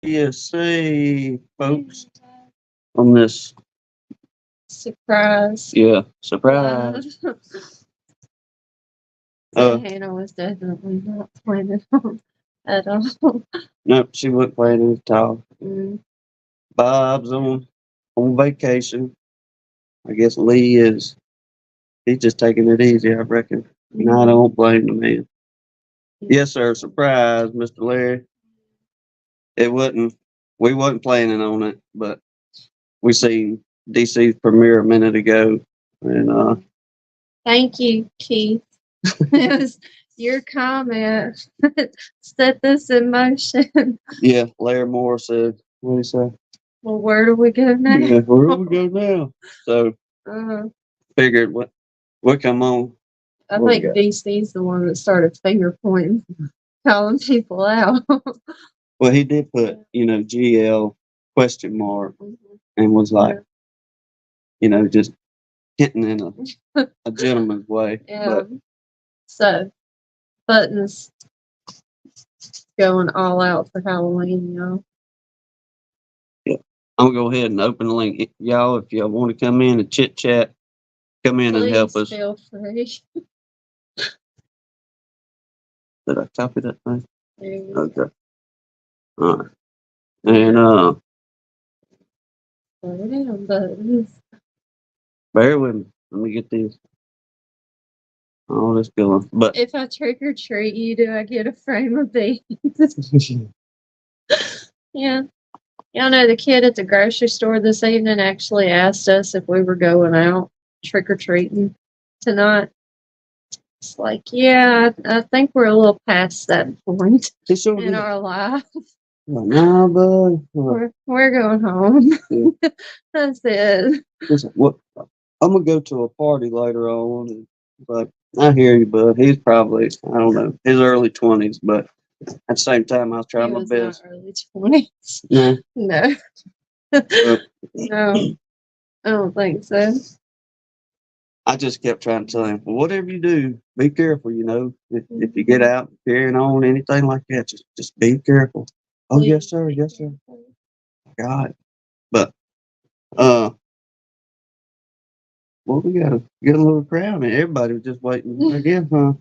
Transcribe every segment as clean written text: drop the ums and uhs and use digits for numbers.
PSA folks on this. Surprise. Yeah, surprise. Hannah was definitely not planning on at all. Nope, she wasn't planning at all. Mm. Bob's on vacation. I guess Lee is. He's just taking it easy, I reckon. And I don't blame the man. Yes, sir. Surprise, Mr. Larry. It wasn't. We wasn't planning on it, but we seen DC's premiere a minute ago, and Thank you, Keith. It was your comment that set this in motion. yeah, Larry Moore said, "What did he say? Well, where do we go now? Yeah, where do we go now?" So Uh, figured what come on. I What we think got? DC's the one that started finger pointing, calling people out. Well, he did put GL question mark and was like just hitting in a gentleman's way. Yeah. But So, Buttons going all out for Halloween, y'all. yeah, I'm gonna go ahead and open the link, y'all. If y'all want to come in and chit chat, come in and help us. Feel free. Did I copy that thing? Okay. All right. And bear with me. Let me get these. All this going. But if I trick or treat you, do I get a frame of beans? Yeah. Y'all know the kid at the grocery store this evening actually asked us if we were going out trick or treating tonight. It's like, yeah, I think we're a little past that point in our life. Nah, bud. We're going home. Yeah. That's it. Listen, I'm gonna go to a party later on, but I hear you, bud. He's probably, I don't know, his early 20s, but at the same time, I was trying my best. Not early 20s. No. No. No, I don't think so. I just kept trying to tell him, well, whatever you do, be careful. If you get out carrying on anything like that, just be careful. Oh, yes, sir. Yes, sir. God, but well, we got a little crowd, and everybody was just waiting again, huh?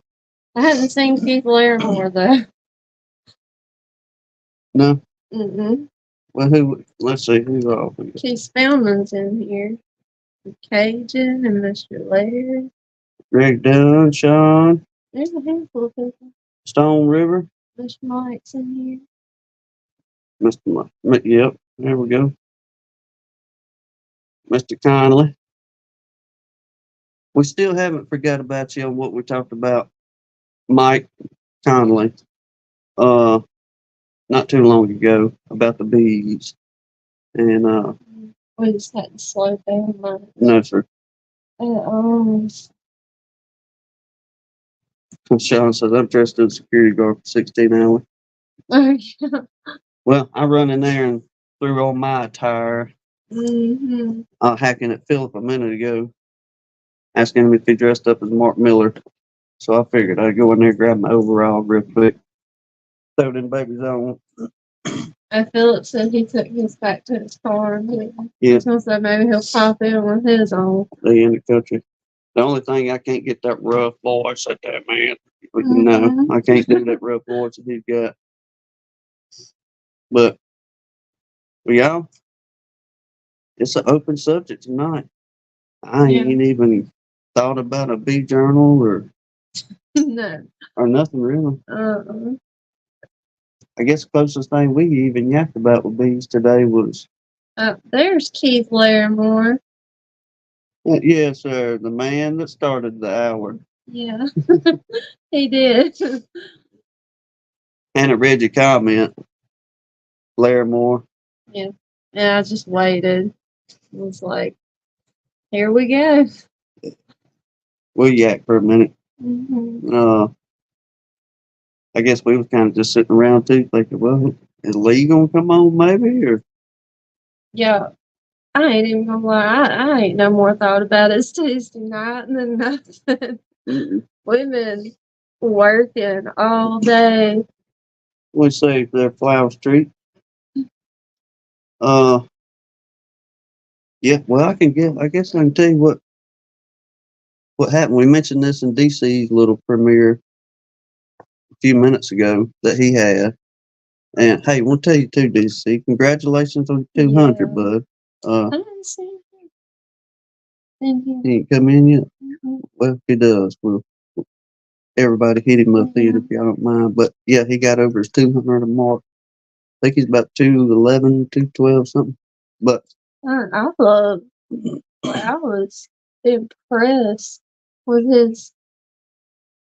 I haven't seen Keith Larimore though. No. Mm-hmm. Well, let's see who's off. Keith Spellman's in here. Cajun and Mr. Laird. Greg Dunn, Sean. There's a handful of people. Stone River. Mr. Mike's in here. Mr. Mike. Yep, there we go. Mr. Conley. We still haven't forgot about you on what we talked about, Mike Conley, not too long ago about the bees. And we just had to slow down. No, sir. Sean says I'm dressed as a security guard for 16 hours. Oh, yeah. Well, I run in there and threw on my attire. Mm-hmm. Hacking at Philip a minute ago, asking him if he dressed up as Mark Miller. So I figured I'd go in there, grab my overall real quick, throw them babies on. Philip said he took his back to his car. Yeah. So maybe he'll pop in with his on. They in the country. The only thing I can't get that rough voice at that man. No, I can't do that rough voice that he's got. But y'all, it's an open subject tonight. I ain't even thought about a bee journal or no, or nothing really. I guess the closest thing we even yacked about with bees today was. There's Keith Larimore. Yes, sir. The man that started the hour. Yeah, he did. And I read your comment, Larimore. Yeah. I just waited. It was like, here we go. We'll yak for a minute. Mm-hmm. I guess we was kind of just sitting around too, thinking, well, is Lee gonna come on maybe? Or yeah, I ain't even gonna lie. I ain't no more thought about it. It's Tuesday night and then nothing. We've been working all day. We say they're Flower Street. Uh, yeah. Well, I can get. I guess I can tell you what happened. We mentioned this in DC's little premiere a few minutes ago that he had. And hey, we'll tell you too, DC. Congratulations on 200, Yeah. bud. I didn't see anything. Thank you. He ain't come in yet. Mhm. Well, if he does, we'll everybody hit him up then Yeah. if y'all don't mind. But yeah, he got over his 200 mark. I think he's about 211, 212 something. But I love. I was impressed with his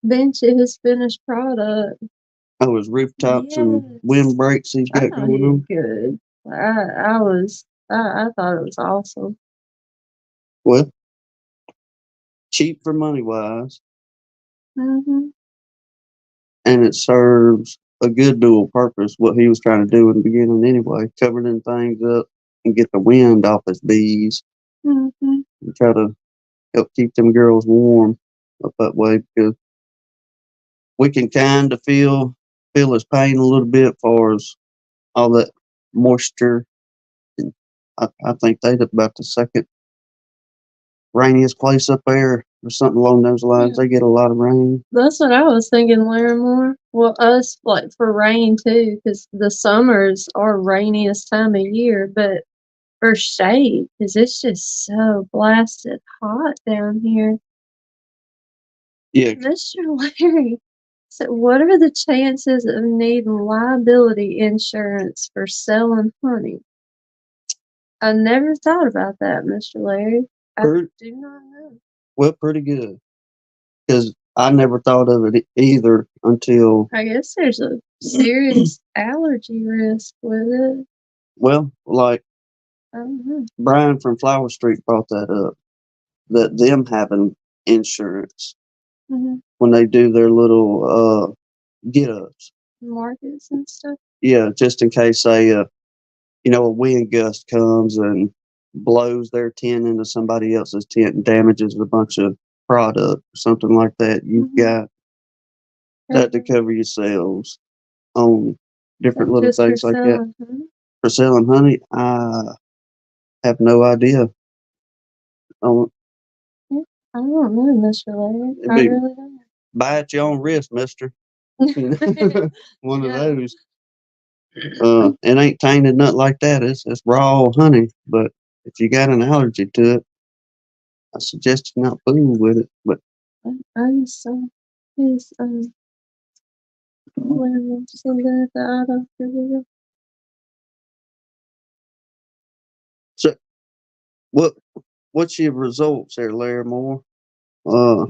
bench of his finished product. oh, his rooftops and Yes. windbreaks he's I got thought he going did on. good. I thought it was awesome. Well, cheap for money wise, Hmm. and it serves a good dual purpose. What he was trying to do in the beginning, anyway, covering things up and get the wind off his bees Hmm. and try to help keep them girls warm up that way because we can kind of feel his pain a little bit far as all that moisture. And I think they're about the second rainiest place up there or something along those lines. They get a lot of rain. That's what I was thinking, Larimore. Well, us like for rain too, because the summers are rainiest time of year. But for shade, because it's just so blasted hot down here. Yeah, Mr. Larry, so what are the chances of needing liability insurance for selling honey? I never thought about that, Mr. Larry. I pretty, do not know. well, pretty good because I never thought of it either until, I guess there's a serious allergy risk with it. well, like I don't know. Brian from Flower Street brought that up, that them having insurance Mhm. when they do their little get ups. Markets and stuff. Yeah, just in case a wind gust comes and blows their tent into somebody else's tent and damages a bunch of product or something like that. You've Mhm. got that to cover yourselves on different little Just for things like that. selling honey. For selling honey, I have no idea. Oh, Yeah, I don't know, Mr. Larry. it'd I be really don't. buy at your own risk, mister. One of Yeah. those. It ain't tainted nothing like that. It's raw honey. But if you got an allergy to it, I suggest you not fool with it. But I just saw his when something at the auto division. so what what's your results there, Larry Moore? Uh,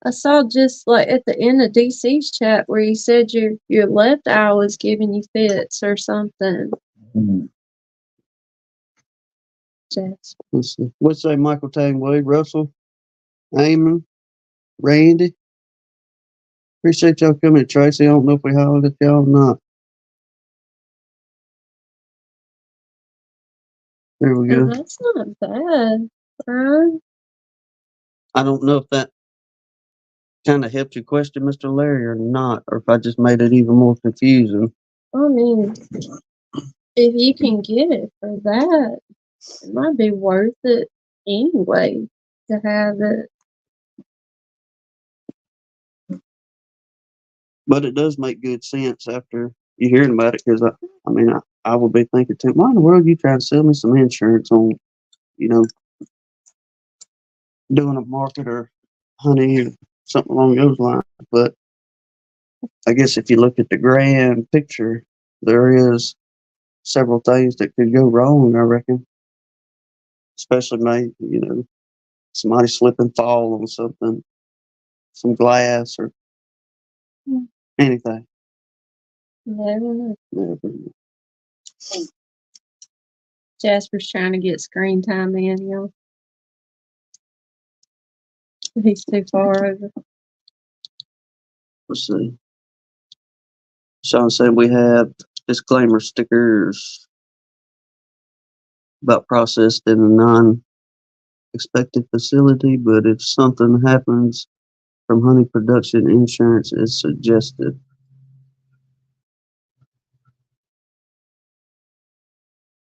I saw just like at the end of DC's chat where he said your left eye was giving you fits or something. Jess. let's see. What's say Michael Tangway, Russell, Eamon, Randy? Appreciate y'all coming, Tracy. I don't know if we hollered at y'all or not. There we And go. that's not bad, right? I don't know if that kind of helped your question, Mr. Larry, or not, or if I just made it even more confusing. I mean, if you can get it for that, it might be worth it anyway to have it. But it does make good sense after you hearing about it, because I mean, I would be thinking too, why in the world are you trying to sell me some insurance on, you know, doing a market or honey or something along those lines? But I guess if you look at the grand picture, there is several things that could go wrong, I reckon. Especially maybe, somebody slip and fall on something, some glass or Hmm, anything. never know. Never. Jasper's trying to get screen time in, y'all. He's too far over. Let's see. Sean said we have disclaimer stickers about processed in a non-expected facility, but if something happens from honey production, insurance is suggested.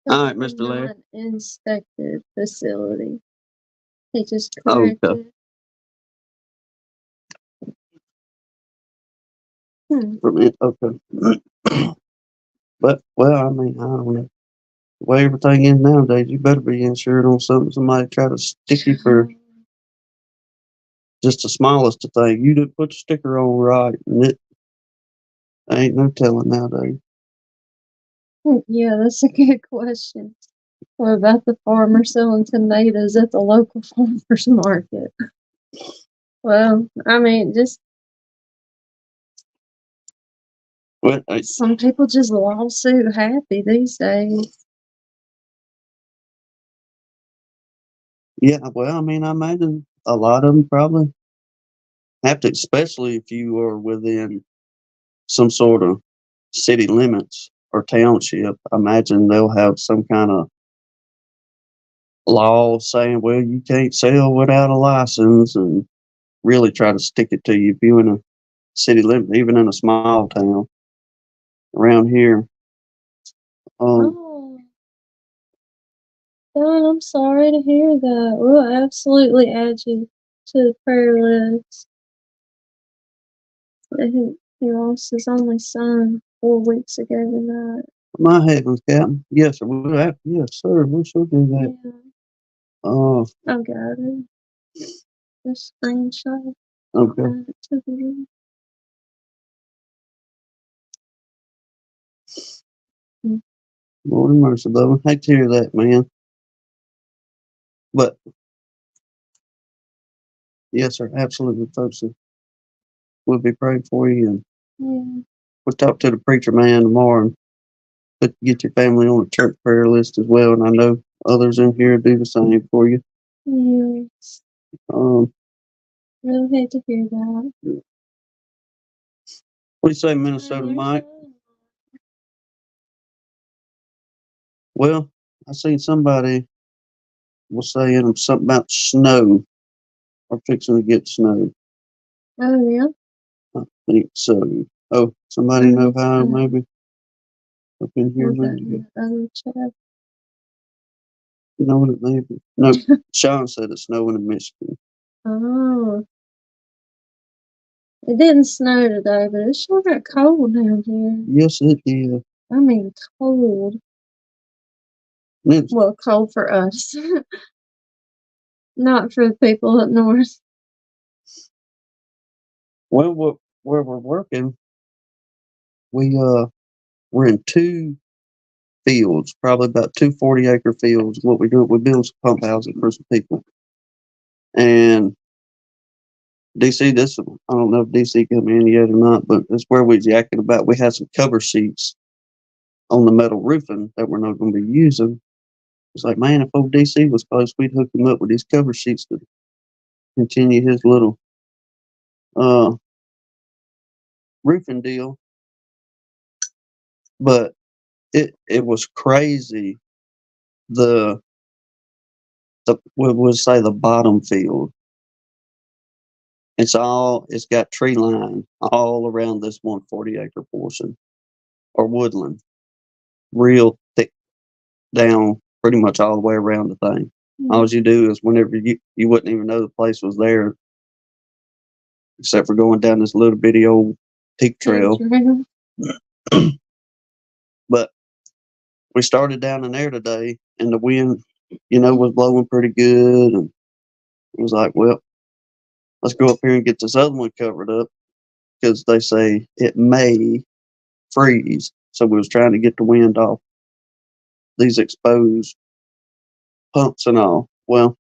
All right, Mr. Larry. Not inspected facility. He just Okay. corrected. Okay. But, well, I mean, I don't know. The way everything is nowadays, you better be insured on something. Somebody try to stick you for just the smallest of thing. You didn't put the sticker on right, and it ain't no telling nowadays. Yeah, that's a good question. What about the farmer selling tomatoes at the local farmer's market? Well, I mean, just Well, some people just lawsuit happy these days. yeah, well, I mean, I imagine a lot of them probably have to, especially if you are within some sort of city limits or township. I imagine they'll have some kind of law saying, well, you can't sell without a license, and really try to stick it to you if you're in a city limit, even in a small town around here. Oh, God, I'm sorry to hear that. We'll absolutely add you to the prayer list. He lost his only son 4 weeks ago tonight. My heavens, Captain. Yes, sir. Yes, sir. We should do that. Yeah, I got it. The screenshot. Okay. Add it to the list. Lord have mercy, Bubba. Hate to hear that, man. But yes, sir. Absolutely, folks. We'll be praying for you, and Yeah. we'll talk to the preacher man tomorrow and get your family on the church prayer list as well. And I know others in here do the same for you. Yes. Um, Really hate to hear that. what do you say, Minnesota Mike? Well, I seen somebody was saying something about snow or fixing to get snow. Oh, yeah. I think so. Oh, somebody in Ohio, maybe? Up in here, maybe? Other chat. You know what it may be? No, Sean said it's snowing in Michigan. Oh. It didn't snow today, but it sure got cold down here. Yes, it did. I mean, cold. Well, cold for us. Not for the people up north. Well, where we're working, we're in two fields, probably about 2 40-acre fields. What we do, we build some pump houses for some people. And DC, I don't know if DC come in yet or not, but that's where we was yakking about. We had some cover sheets on the metal roofing that we're not going to be using. It's like, man, if old DC was close, we'd hook him up with these cover sheets to continue his little roofing deal. But it was crazy. We'll say the bottom field. It's got tree line all around this 140-acre portion or woodland, real thick down pretty much all the way around the thing. All you do is whenever you wouldn't even know the place was there, except for going down this little bitty old peak trail. But we started down in there today, and the wind, was blowing pretty good, and it was like, well, let's go up here and get this other one covered up because they say it may freeze. So we was trying to get the wind off these exposed pumps and all. Well,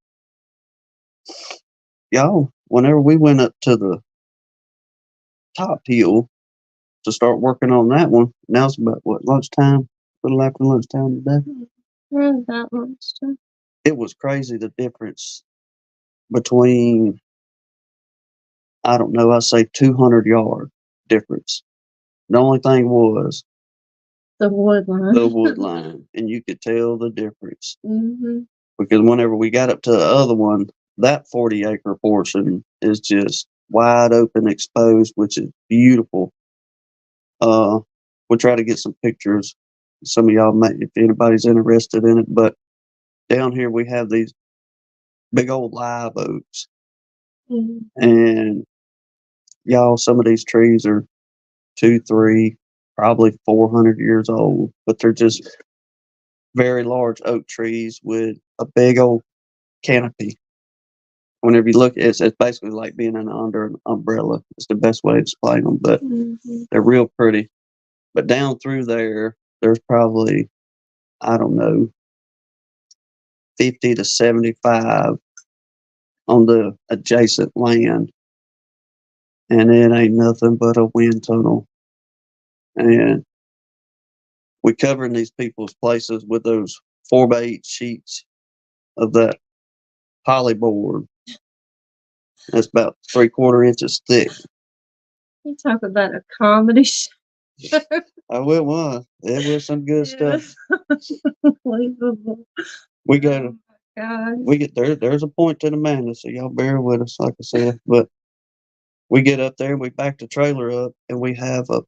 y'all, whenever we went up to the top hill to start working on that one, now it's about lunchtime, a little after lunchtime today. Around about lunchtime. It was crazy the difference between, I don't know, I say 200-yard difference. The only thing was the wood line. The wood line, and you could tell the difference. Because whenever we got up to the other one, that 40-acre portion is just wide open, exposed, which is beautiful. We'll try to get some pictures Some of y'all may, if anybody's interested in it, but down here we have these big old live oaks, Mhm. and y'all, some of these trees are 2, 3, probably 400 years old, but they're just very large oak trees with a big old canopy. Whenever you look, it's basically like being under an umbrella. It's the best way to explain them, but Mhm. they're real pretty. But down through there, there's probably, I don't know, 50 to 75 on the adjacent land, and it ain't nothing but a wind tunnel. And we covering these people's places with those 4x8 sheets of that polyboard. That's about 3/4 inches thick. You talk about a comedy show. Oh, it was. It was some good stuff. Unbelievable. We got Oh my God. we get there. There's a point to the madness, so y'all bear with us, like I said. But we get up there and we back the trailer up, and we have a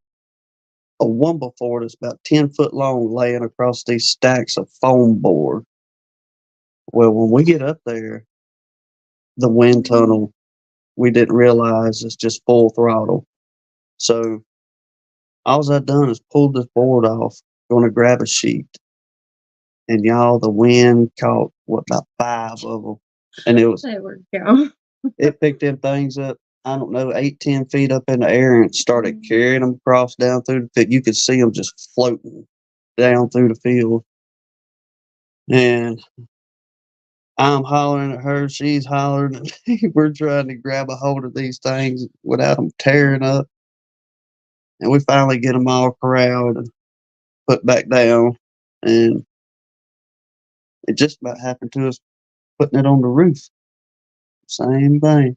wumble fort that's about 10 foot long, laying across these stacks of foam board. Well, when we get up there, the wind tunnel, we didn't realize it's just full throttle. So all I done is pulled this board off, going to grab a sheet, and y'all, the wind caught what, about 5 of them, and They were gone. it picked them things up. I don't know, 8, 10 feet up in the air, and started carrying them across down through the field. You could see them just floating down through the field, and I'm hollering at her, she's hollering at me. We're trying to grab a hold of these things without them tearing up, and we finally get them all corralled and put back down. And it just about happened to us putting it on the roof. Same thing.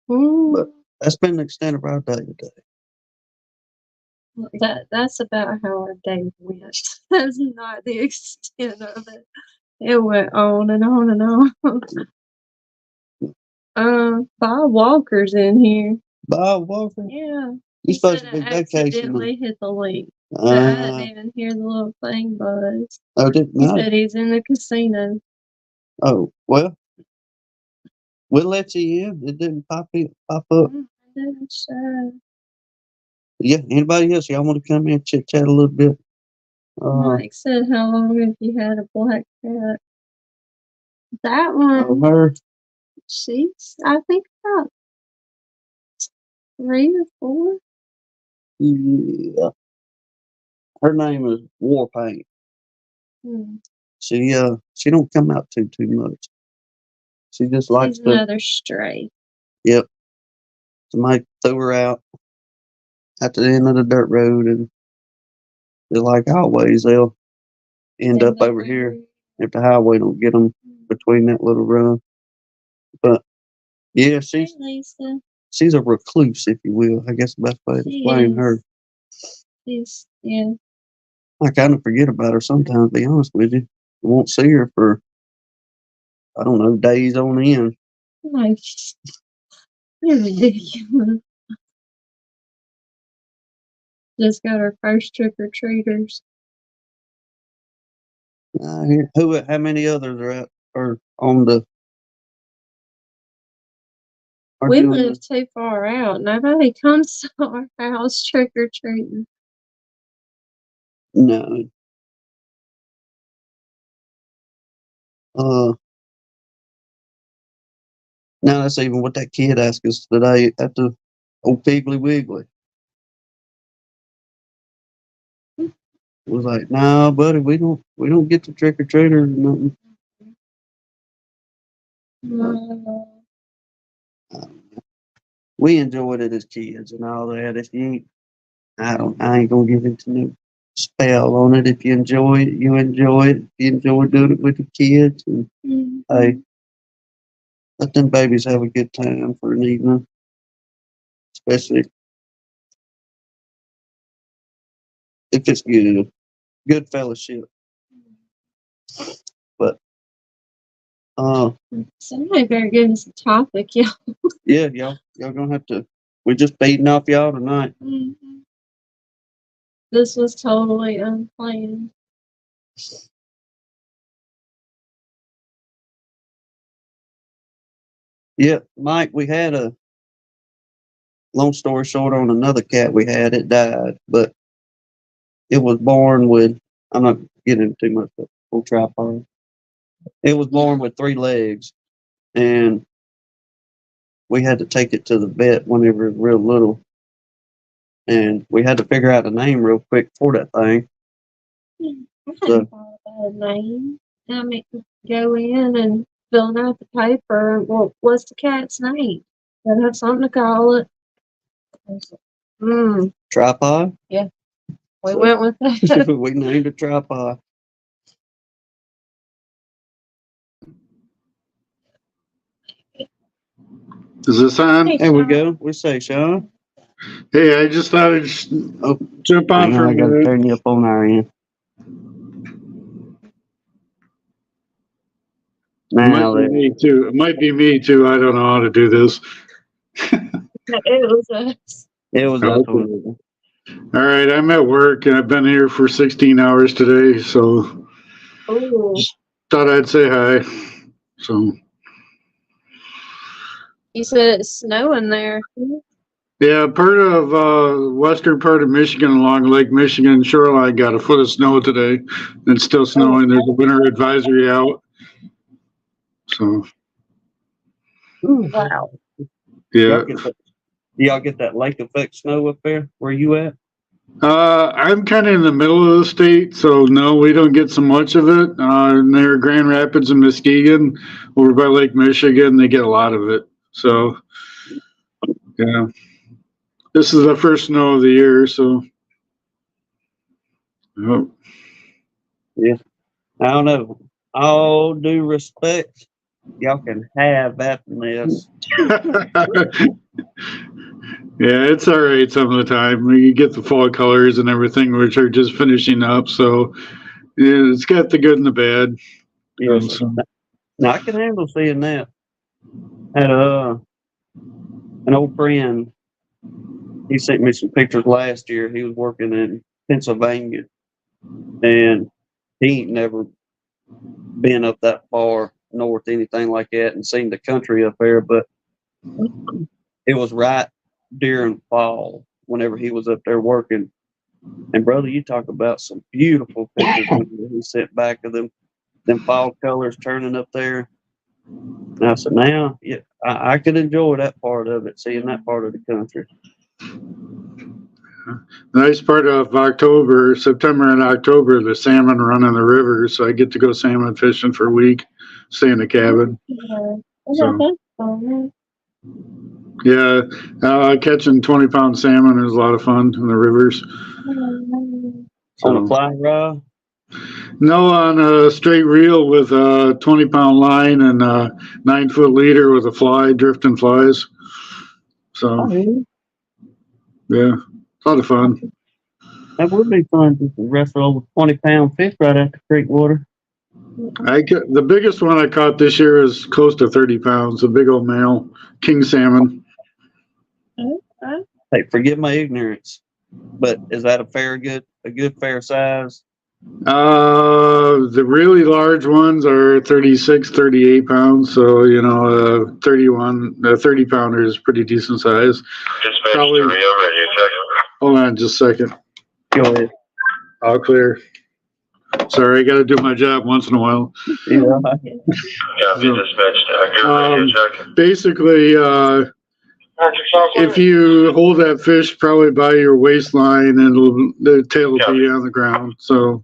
But that's been the extent of our day today. That's about how our day went. That's not the extent of it. It went on and on and on. Bob Walker's in here. Bob Walker? Yeah. You're supposed to be I vacationing. accidentally hit the link. I didn't even hear the little thing buzz. Oh, didn't He know. said he's in the casino. Oh, well, we'll let you in. It didn't pop up. It didn't show. Yeah, anybody else? Y'all want to come in and chit chat a little bit? Mike said, how long have you had a black cat? That one, her. she's, I think, about 3 or 4. Yeah. Her name is Warpaint. She don't come out too much. She just likes She's to. another stray. Yep. Somebody threw her out at the end of the dirt road, and just like always, they'll end up over here if the highway don't get them between that little run. But yeah, she's a recluse, if you will. I guess the best way to explain her. Yeah. I kind of forget about her sometimes, to be honest with you. I won't see her for, I don't know, days on end. Nice. You're ridiculous. Just got our first trick or treaters. How many others are on the? We live too far out. Nobody comes to our house trick or treating. No. Now that's even what that kid asked us today at the old Piggly Wiggly. Was like, nah, buddy, we don't get the trick or treaters or nothing. We enjoyed it as kids and all that. If you ain't, I ain't gonna give it to no spell on it. If you enjoy it, you enjoy it. If you enjoy doing it with the kids, and hey, let them babies have a good time for an evening, especially if it's good fellowship. But somebody better give us a topic, y'all. Yeah, y'all gonna have to. We're just beating off y'all tonight. This was totally unplanned. Yeah, Mike, we had a long story short on another cat we had. It died, but it was born with. I'm not getting too much of a full tripod. It was born with 3 legs, and we had to take it to the vet whenever it was real little, and we had to figure out a name real quick for that thing. I hadn't thought about a name. I mean, go in and fill out the paper. Well, what's the cat's name? Gotta have something to call it. Hmm. Tripod. We went with that. We named it Tripod. Is this on? There we go. We say, Sean. Hey, I just thought I'd jump on for I a got to minute. turn you up on our end. Now Might be me too. It might be me too. I don't know how to do this. It was us. it was Oh, us. okay. All right, I'm at work and I've been here for 16 hours today, so Ooh. thought I'd say hi. So You said it's snowing there. yeah, part of western part of Michigan along Lake Michigan shoreline got a foot of snow today. It's still snowing. There's a winter advisory out. So Wow. yeah. Y'all get that lake effect snow up there where you at? I'm kind of in the middle of the state, so no, we don't get so much of it. Near Grand Rapids and Muskegon, over by Lake Michigan, they get a lot of it. So, yeah, this is the first snow of the year, so. Oh. Yeah. I don't know. All due respect, y'all can have that mess. Yeah, it's all right some of the time. You get the fall colors and everything, which are just finishing up. So, yeah, it's got the good and the bad. Yes. So, Now I can handle seeing that. Had an old friend. He sent me some pictures last year. He was working in Pennsylvania, and he ain't never been up that far north, anything like that, and seen the country up there. But it was right during fall whenever he was up there working. And brother, you talk about some beautiful pictures he sent back of them fall colors turning up there. And I said, now, yeah, I could enjoy that part of it, seeing that part of the country. nice part of October, September and October, the salmon run in the rivers. So I get to go salmon fishing for a week, stay in the cabin. So, yeah, catching 20-pound salmon is a lot of fun in the rivers. On a fly rod? No, on a straight reel with a 20-pound line and a 9-foot leader with a fly, drifting flies. So, yeah, a lot of fun. That would be fun just to wrestle over 20-pound fish right at the creek water. The biggest one I caught this year is close to 30 pounds, a big old male king salmon. Hey, forgive my ignorance, but is that a good fair size? The really large ones are 36, 38 pounds. So, 30 pounder is pretty decent size. Probably, hold on just a second. Go ahead. All clear. Sorry, I got to do my job once in a while. Yeah. Basically, if you hold that fish probably by your waistline, and the tail will be on the ground. So,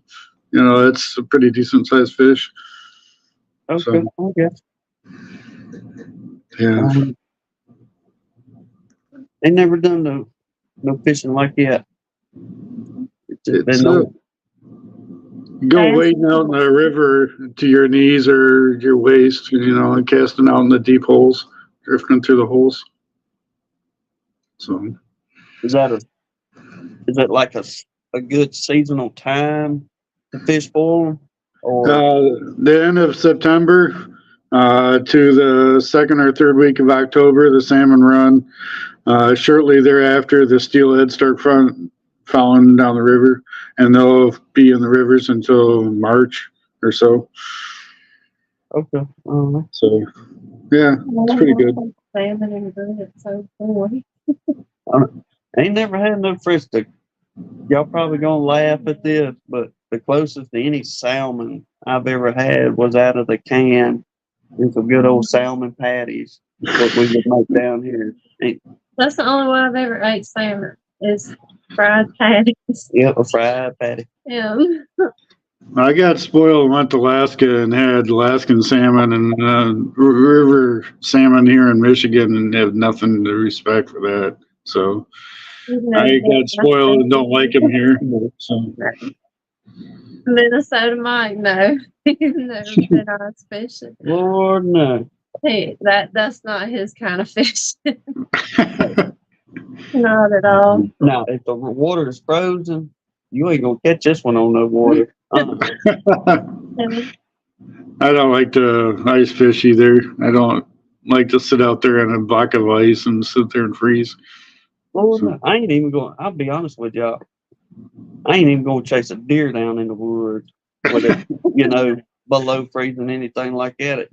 it's a pretty decent sized fish. Okay. So, Okay. yeah. They never done no fishing like that. It's go wading out in the river to your knees or your waist, and casting out in the deep holes, drifting through the holes. So, is that like a good seasonal time to fish for them? Or the end of September to the second or third week of October, the salmon run. Shortly thereafter, the steelhead start following down the river, and they'll be in the rivers until March or so. Okay. So yeah, it's pretty good. Salmon and good. It's so cool. I ain't never had no fish stick. Y'all probably gonna laugh at this, but the closest to any salmon I've ever had was out of the can and some good old salmon patties that we would make down here. That's the only way I've ever ate salmon is fried patties. Yep, a fried patty. Yeah. I got spoiled and went to Alaska and had Alaskan salmon and river salmon here in Michigan and have nothing to respect for that. So I got spoiled and don't like them here. So Minnesota Mike, no. He's never been ice fishing. Lord no. Hey, that's not his kind of fish. Not at all. Now, if the water is frozen, you ain't gonna catch this one on no water. I don't like to ice fish either. I don't like to sit out there in a block of ice and sit there and freeze. Lord, no. I ain't even going. I'll be honest with y'all. I ain't even gonna chase a deer down in the woods with it, below freezing, anything like that.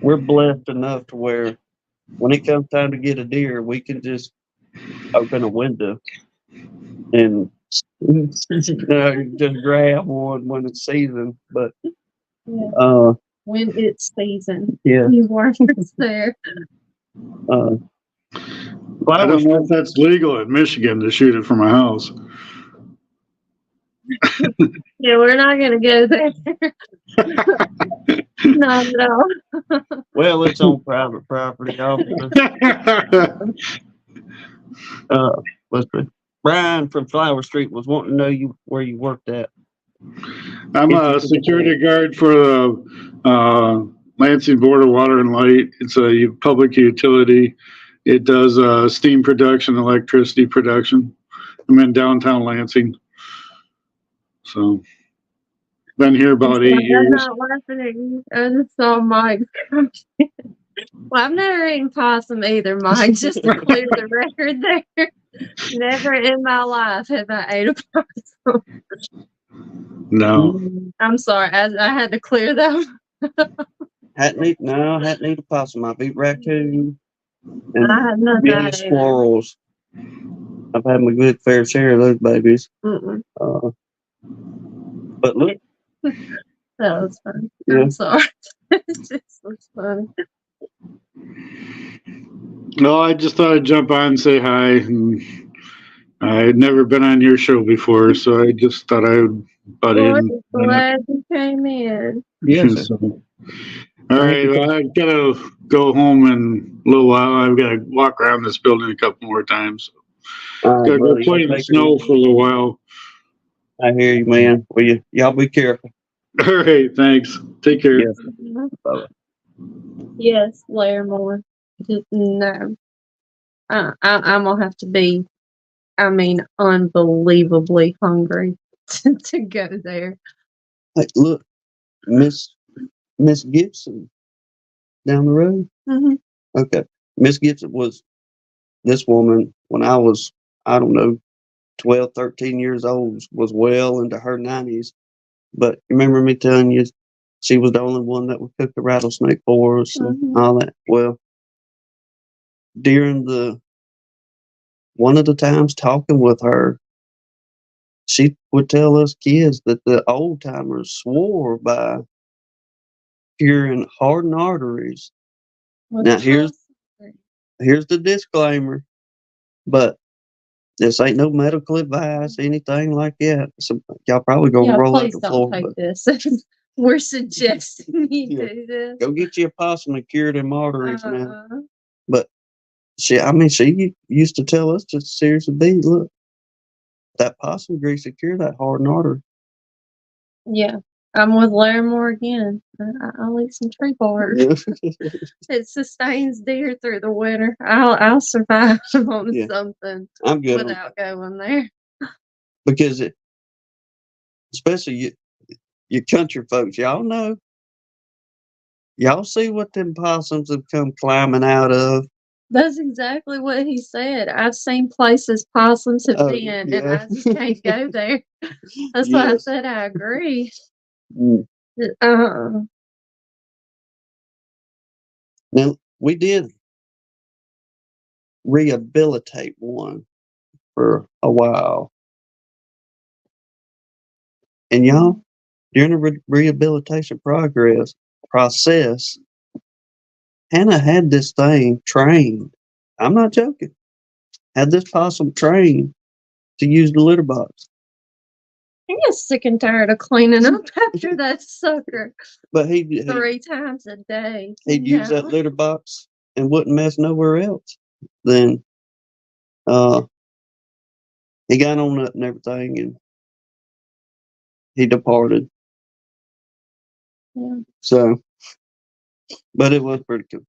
We're blessed enough to where when it comes time to get a deer, we can just open a window and just grab one when it's season. But Yeah. When it's season, yeah, you workers there. I don't know if that's legal in Michigan to shoot it from a house. Yeah, we're not gonna go there. Not at all. Well, it's on private property, officer. Let's see. Brian from Flower Street was wanting to know where you worked at. I'm a security guard for the Lansing Board of Water and Light. It's a public utility. It does steam production, electricity production. I'm in downtown Lansing. So, been here about 8 years. I'm not laughing at you. I just saw Mike. Well, I've never eaten possum either, Mike. Just to clear the record there. Never in my life have I ate a possum. No. I'm sorry. I had to clear that one. Hadn't eaten a possum. I've eaten raccoon I had none of and that squirrels. I've had my good fair share of those babies. But look, that was funny. Yeah. I'm sorry. It just was funny. No, I just thought I'd jump on and say hi. And I had never been on your show before, so I just thought I would butt in. Glad you came in. yes, sir. All right, well, I gotta go home in a little while. I've got to walk around this building a couple more times. Gotta go play in the snow for a little while. I hear you, man. Well, y'all be careful. All right, thanks. Take care. Yes. Bye-bye. Yes, Larimore. No. I'm gonna have to be, unbelievably hungry to go there. Hey, look, Miss Gibson down the road. Mm-hmm. Okay, Miss Gibson was this woman when I was, I don't know, 12, 13 years old, was well into her 90s. But remember me telling you she was the only one that would cook the rattlesnake for us and all that. Well, during one of the times talking with her, she would tell us kids that the old timers swore by curing hardened arteries. Now here's the disclaimer, but this ain't no medical advice, anything like that. So y'all probably gonna roll out the floor. Please don't take this. We're suggesting you do this. Go get you a possum and cure them arteries now. But she used to tell us just seriously, be look, that possum grease will cure that hardened artery. Yeah, I'm with Larimore again. I'll eat some tree bark. It sustains deer through the winter. I'll survive on something. I'm good without going there. Because especially you country folks, y'all see what them possums have come climbing out of. That's exactly what he said. I've seen places possums have Oh, been, and yeah. I just can't go there. That's why I Yes. said I agree. Mm. Uh, Now, we did rehabilitate one for a while. And y'all, during the rehabilitation process, Hannah had this thing trained. I'm not joking. Had this possum trained to use the litter box. I get sick and tired of cleaning up after that sucker But he 3 times a day. he'd use that No. litter box and wouldn't mess nowhere else. Then uh he got on up and everything and he departed. Yeah. So but it was pretty cool.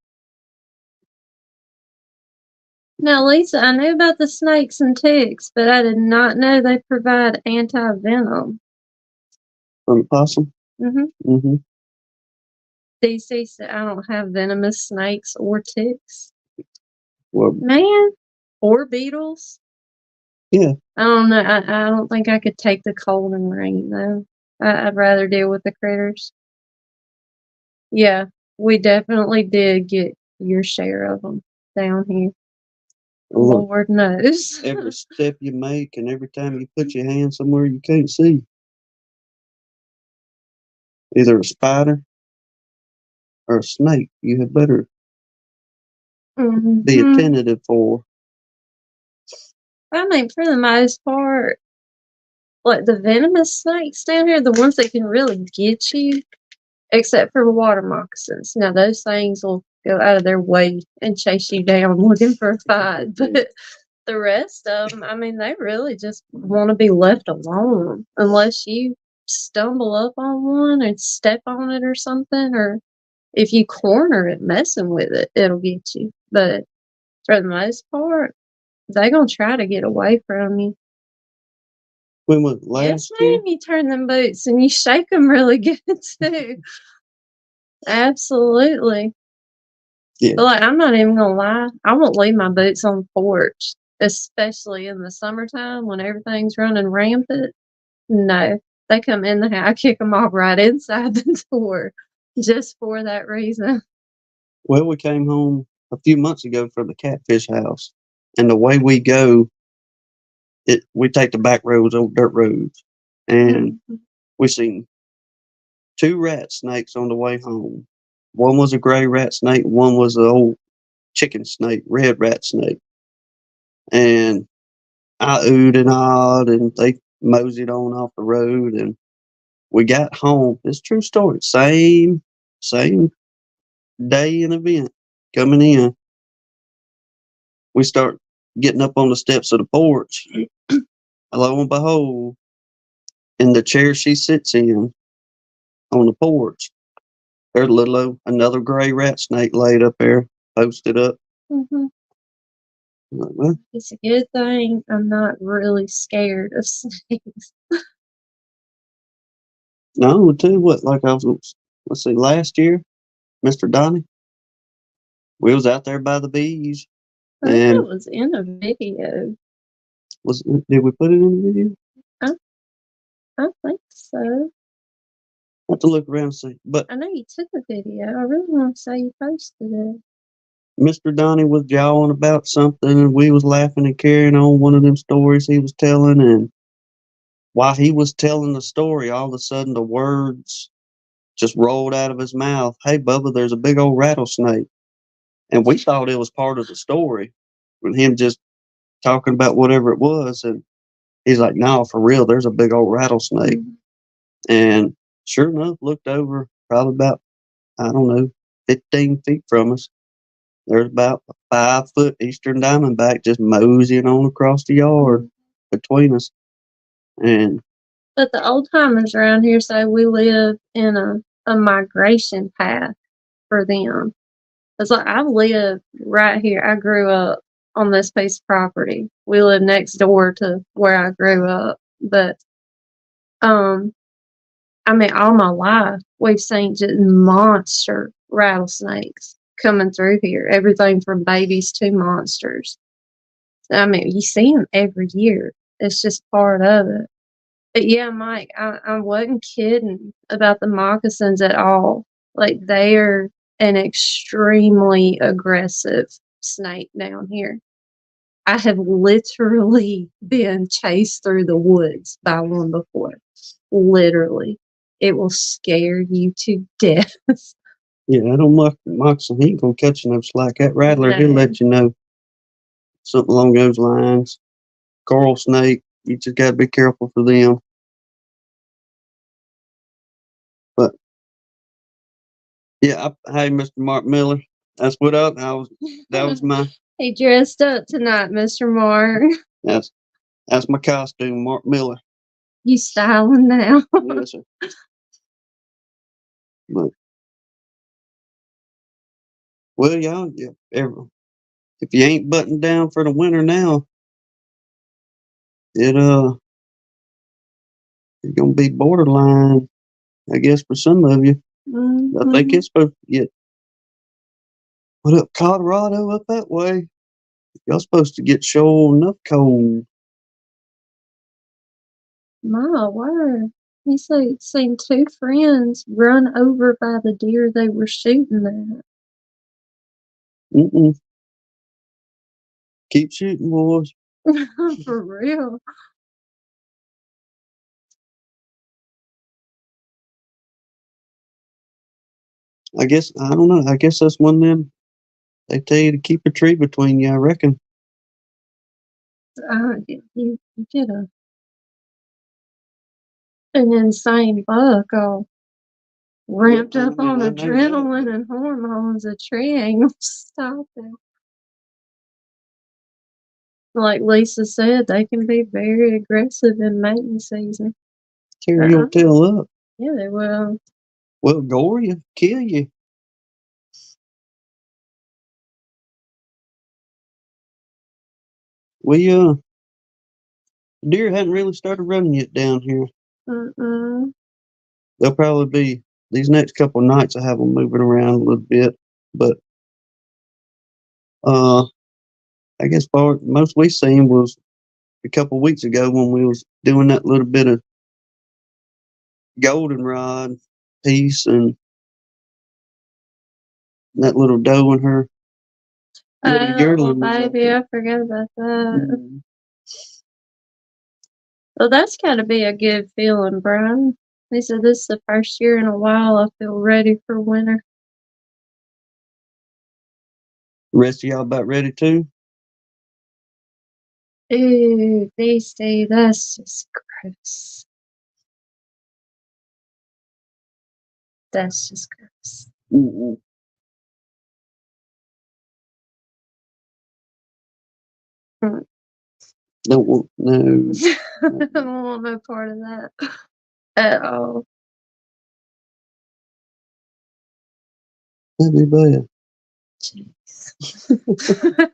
Now, Lisa, I knew about the snakes and ticks, but I did not know they provide anti-venom. From the possum. Mm-hmm. Mm-hmm. DC said I don't have venomous snakes or ticks. Well, Man, or beetles. yeah. I don't know. I don't think I could take the cold and rain, though. I'd rather deal with the critters. Yeah, we definitely did get your share of them down here. Look, Lord knows. every step you make and every time you put your hand somewhere you can't see, either a spider or a snake, you had better be Mhm. attentive for. I mean, for the most part, like the venomous snakes down here, the ones that can really get you, except for water moccasins. Now, those things will go out of their way and chase you down looking for a fight. But the rest of them, I mean, they really just want to be left alone unless you stumble up on one and step on it or something, or if you corner it messing with it, it'll get you. But for the most part, they're going to try to get away from you. When was it, Yes, last year? ma'am. You turn them boots and you shake them really good too. Absolutely. Yeah. But like, I'm not even gonna lie. I won't leave my boots on the porch, especially in the summertime when everything's running rampant. No, they come in the house. I kick them off right inside the door, just for that reason. Well, we came home a few months ago from the catfish house, and the way we go, we take the back roads over dirt roads, and Mhm. we seen two rat snakes on the way home. One was a gray rat snake, one was an old chicken snake, red rat snake. And I oohed and awed, and they moseyed on off the road, and we got home. It's a true story. Same day and event coming in. We start getting up on the steps of the porch. Lo and behold, in the chair she sits in on the porch, there's a little another gray rat snake laid up there, posted up. Mhm. I'm like, well, It's a good thing I'm not really scared of snakes. no, I'll tell you what, like I was, let's see, last year, Mr. Donnie, we was out there by the bees, I think it and was in a video. did we put it in the video? I, I think so. I have to look around and see. But I know you took a video. I really want to say you posted it. Mr. Donnie was jawing about something, and we was laughing and carrying on one of them stories he was telling. And while he was telling the story, all of a sudden the words just rolled out of his mouth. Hey, Bubba, there's a big old rattlesnake. And we thought it was part of the story with him just talking about whatever it was. And he's like, no, for real, there's a big old rattlesnake. Mhm. And sure enough, looked over probably about, I don't know, 15 feet from us. There's about a 5 foot eastern diamondback just moseying on across the yard between us. And But the old timers around here say we live in a migration path for them. It's like I live right here. I grew up on this piece of property. We live next door to where I grew up. But I mean all my life we've seen just monster rattlesnakes coming through here. Everything from babies to monsters. I mean, you see them every year. It's just part of it. But yeah, Mike, I wasn't kidding about the moccasins at all. Like, they are an extremely aggressive snake down here. I have literally been chased through the woods by one before. Literally. It will scare you to death. Yeah, I don't moccasin. He ain't gonna catch you no slack. That rattler, he'll No. let you know something along those lines. Coral snake, you just gotta be careful for them. But yeah, hey, Mr. Mark Miller, that's what up. That was my He dressed up tonight, Mr. Mark. that's my costume, Mark Miller. You styling now. Yes, sir. But well, y'all, if you ain't buttoned down for the winter now, it it's gonna be borderline, I guess, for some of you. I think it's supposed to get what up Colorado up that way. Y'all supposed to get sure enough cold. My word. He said he'd seen two friends run over by the deer they were shooting Mm-mm. Keep shooting, boys. at. For real. I guess I don't know. I guess that's one of them. They tell you to keep a tree between you. I reckon. You get an insane buck all ramped Yeah, I up mean, on I know that. adrenaline and hormones. A tree ain't gonna stop it. Like Lisa said, they can be very aggressive in mating season. Tear your tail up. Yeah, they will. Well, gore you, kill you. We deer hadn't really started running yet down here. Mm-mm. They'll probably be these next couple of nights. I have them moving around a little bit, but I guess most we seen was a couple of weeks ago when we was doing that little bit of goldenrod piece and that little doe and her little Little yearling was up baby, there. I forgot about that. Mhm. Well, that's got to be a good feeling, Brian. He said this is the first year in a while I feel ready for winter. The rest of y'all about ready too? Ooh, beastie, that's just gross. That's just gross. Mm-mm. Mm. Don't want no. I don't want no part of that at all. That'd be bad. Jeez.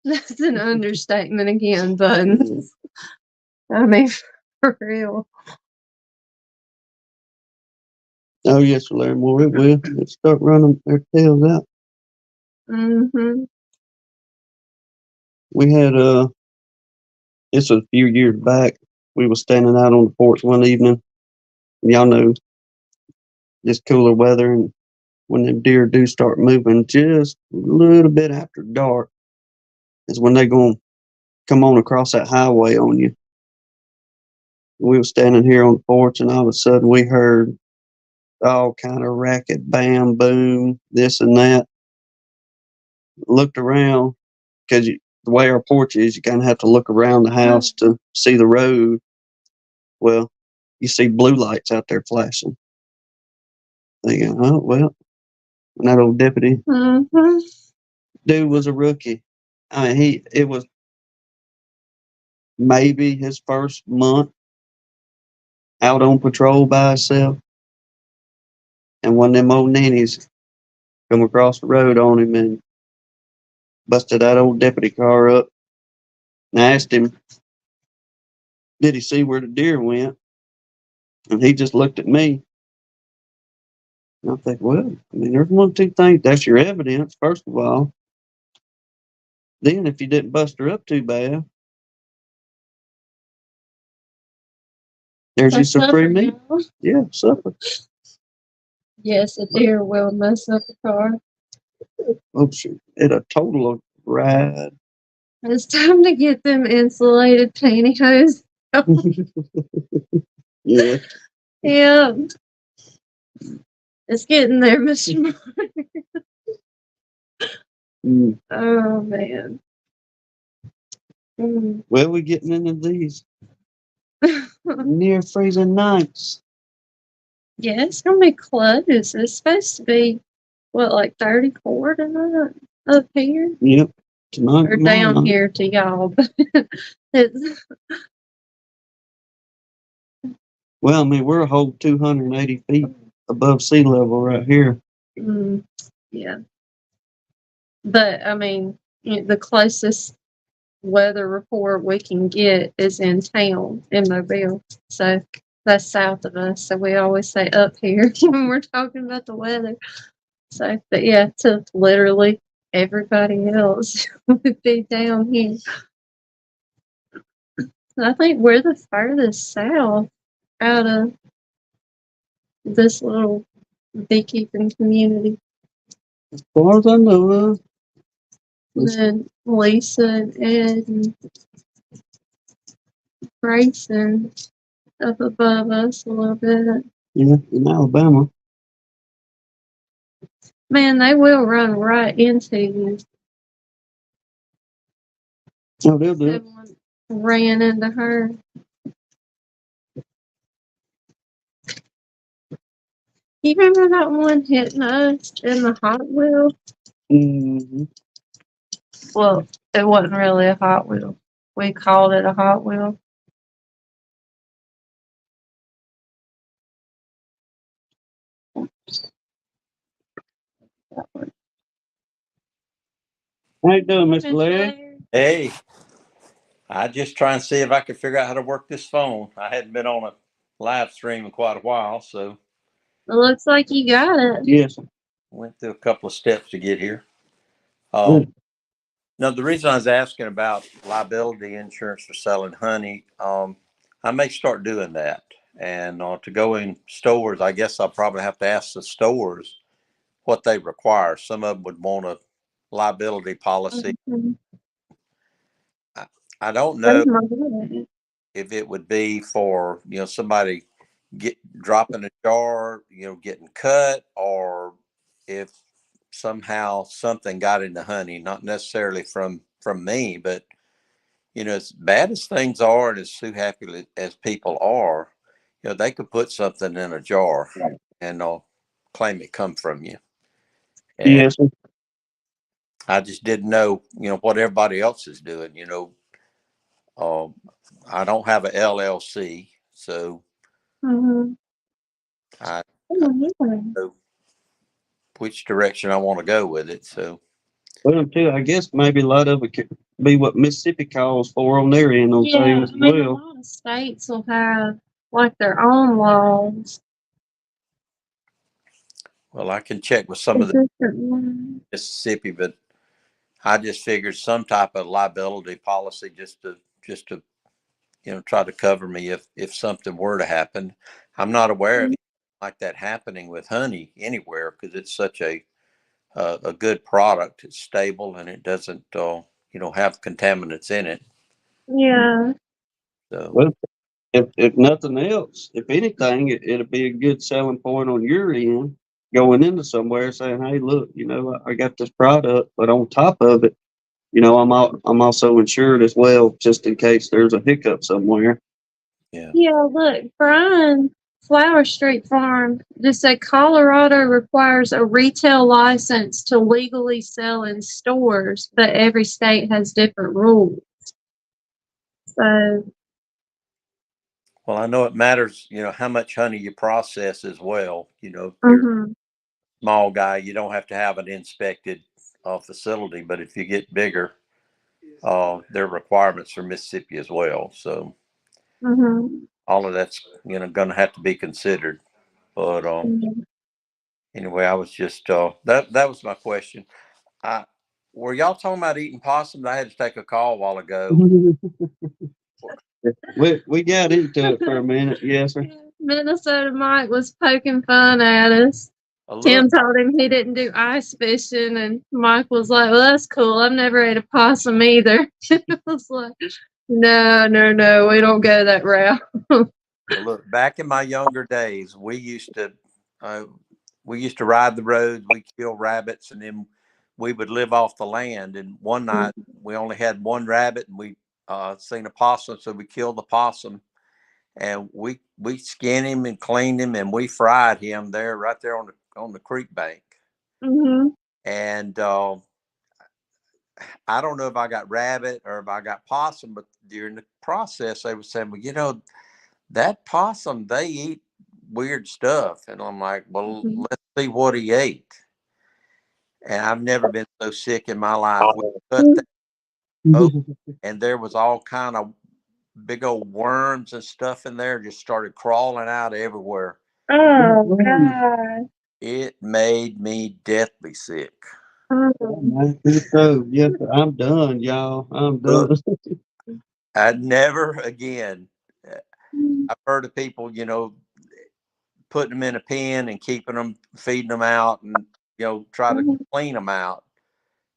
That's an understatement again, Buttons. I mean, for real. Oh yes, we'll learn more. It will. Let's start running their tails out. Mm-hmm. We had this was a few years back. We was standing out on the porch one evening. Y'all know, just cooler weather, and when them deer do start moving, just a little bit after dark, is when they gonna come on across that highway on you. We were standing here on the porch, and all of a sudden we heard all kind of racket, bam, boom, this and that. Looked around because the way our porch is, you kind of have to look around the house to see the road. Well, you see blue lights out there flashing. Thinking, oh well, and that old deputy Mm-hmm. dude was a rookie. I mean, it was maybe his first month out on patrol by himself, and one of them old nannies come across the road on him and busted that old deputy car up. And I asked him, did he see where the deer went? And he just looked at me And I think, well, I mean, there's one, two things. That's your evidence, first of all. Then, if you didn't bust her up too bad, there's your That's supper, supreme meat. y'all. Yeah, supper. Yes, a deer will mess up a car. Oh, shoot. It a total of ride. It's time to get them insulated pantyhose. Yeah. Yeah, it's getting there, Mr. Mark. Mm. Oh, man. Mm. Well, we're getting into these near freezing nights. Yeah, it's gonna be close. It's supposed to be, what, like 34 tonight up here? Yep. Tonight, Or tomorrow down night. here to y'all, but it's, Well, I mean, we're a whole 280 feet above sea level right here. yeah. But, I mean, the closest weather report we can get is in town in Mobile. So that's south of us. So we always say up here when we're talking about the weather. So, but yeah, to literally everybody else would be down here. I think we're the furthest south out of this little beekeeping community. As far as I know of. Then Lisa and Ed and Grayson up above us a little bit. Yeah, in Alabama. Man, they will run right into you. Oh, they'll do it. Someone ran into her. You remember that one hitting us in the Hot Wheel? Mm-hmm. Well, it wasn't really a Hot Wheel. We called it a Hot Wheel. How you doing, Mr. Mr. Larry? Larry? Hey, I just try and see if I could figure out how to work this phone. I hadn't been on a live stream in quite a while, so It looks like you got it. Yes. went through a couple of steps to get here. Good. Now, the reason I was asking about liability insurance for selling honey, I may start doing that. And to go in stores, I guess I'll probably have to ask the stores what they require. Some of them would want a liability policy. Mhm. I don't There's know my if it would be for, somebody dropping a jar, getting cut, or if somehow something got into honey, not necessarily from me, but as bad as things are and as too happy as people are, they could put something in a jar and claim it come from you. And Yes. I just didn't know, what everybody else is doing. Um, I don't have a LLC, so Mhm. I Oh, yeah. know which direction I want to go with it. So Well, too, I guess maybe a lot of it could be what Mississippi calls for on their end on Yeah, things I as mean, a well. lot of states will have like their own laws. well, I can check with some A of the different one. Mississippi, but I just figured some type of liability policy just to try to cover me if something were to happen. I'm not aware of anything like that happening with honey anywhere because it's such a good product. It's stable and it doesn't have contaminants in it. Yeah. So Well, if nothing else, if anything, it'll be a good selling point on your end going into somewhere saying, "Hey, look, I got this product, but on top of it, I'm also insured as well, just in case there's a hiccup somewhere." yeah. Yeah, look, Brian, Flower Street Farm just said Colorado requires a retail license to legally sell in stores, but every state has different rules. So, Well, I know it matters, how much honey you process as well. If you're a mhm. small guy, you don't have to have an inspected facility, but if you get bigger, there are requirements for Mississippi as well. So Mhm. all of that's going to have to be considered. But Mhm. Anyway, I was just that was my question. I Were y'all talking about eating possum? I had to take a call a while ago. We got into it for a minute, yes, sir. Minnesota Mike was poking fun at us. A little, Tim told him he didn't do ice fishing, and Mike was like, "Well, that's cool. I've never ate a possum either." I was like, "No, no, no, we don't go that route." look, back in my younger days, uh, we used to ride the roads. We kill rabbits, and then we would live off the land. And one night we only had one rabbit, and we seen a possum, so we killed the possum, and we skinned him and cleaned him, and we fried him there right there on the creek bank. Mm-hmm. And I don't know if I got rabbit or if I got possum, but during the process, they were saying, well, that possum, they eat weird stuff. And I'm like, well, Mm-hmm. let's see what he ate. And I've never been so sick in my life. We cut that open, and there was all kind of big old worms and stuff in there, just started crawling out everywhere. Oh God! It made me deathly sick. So, yes, sir. I'm done, y'all. I'm done. I never again. I've heard of people, putting them in a pen and keeping them, feeding them out, and try to clean them out.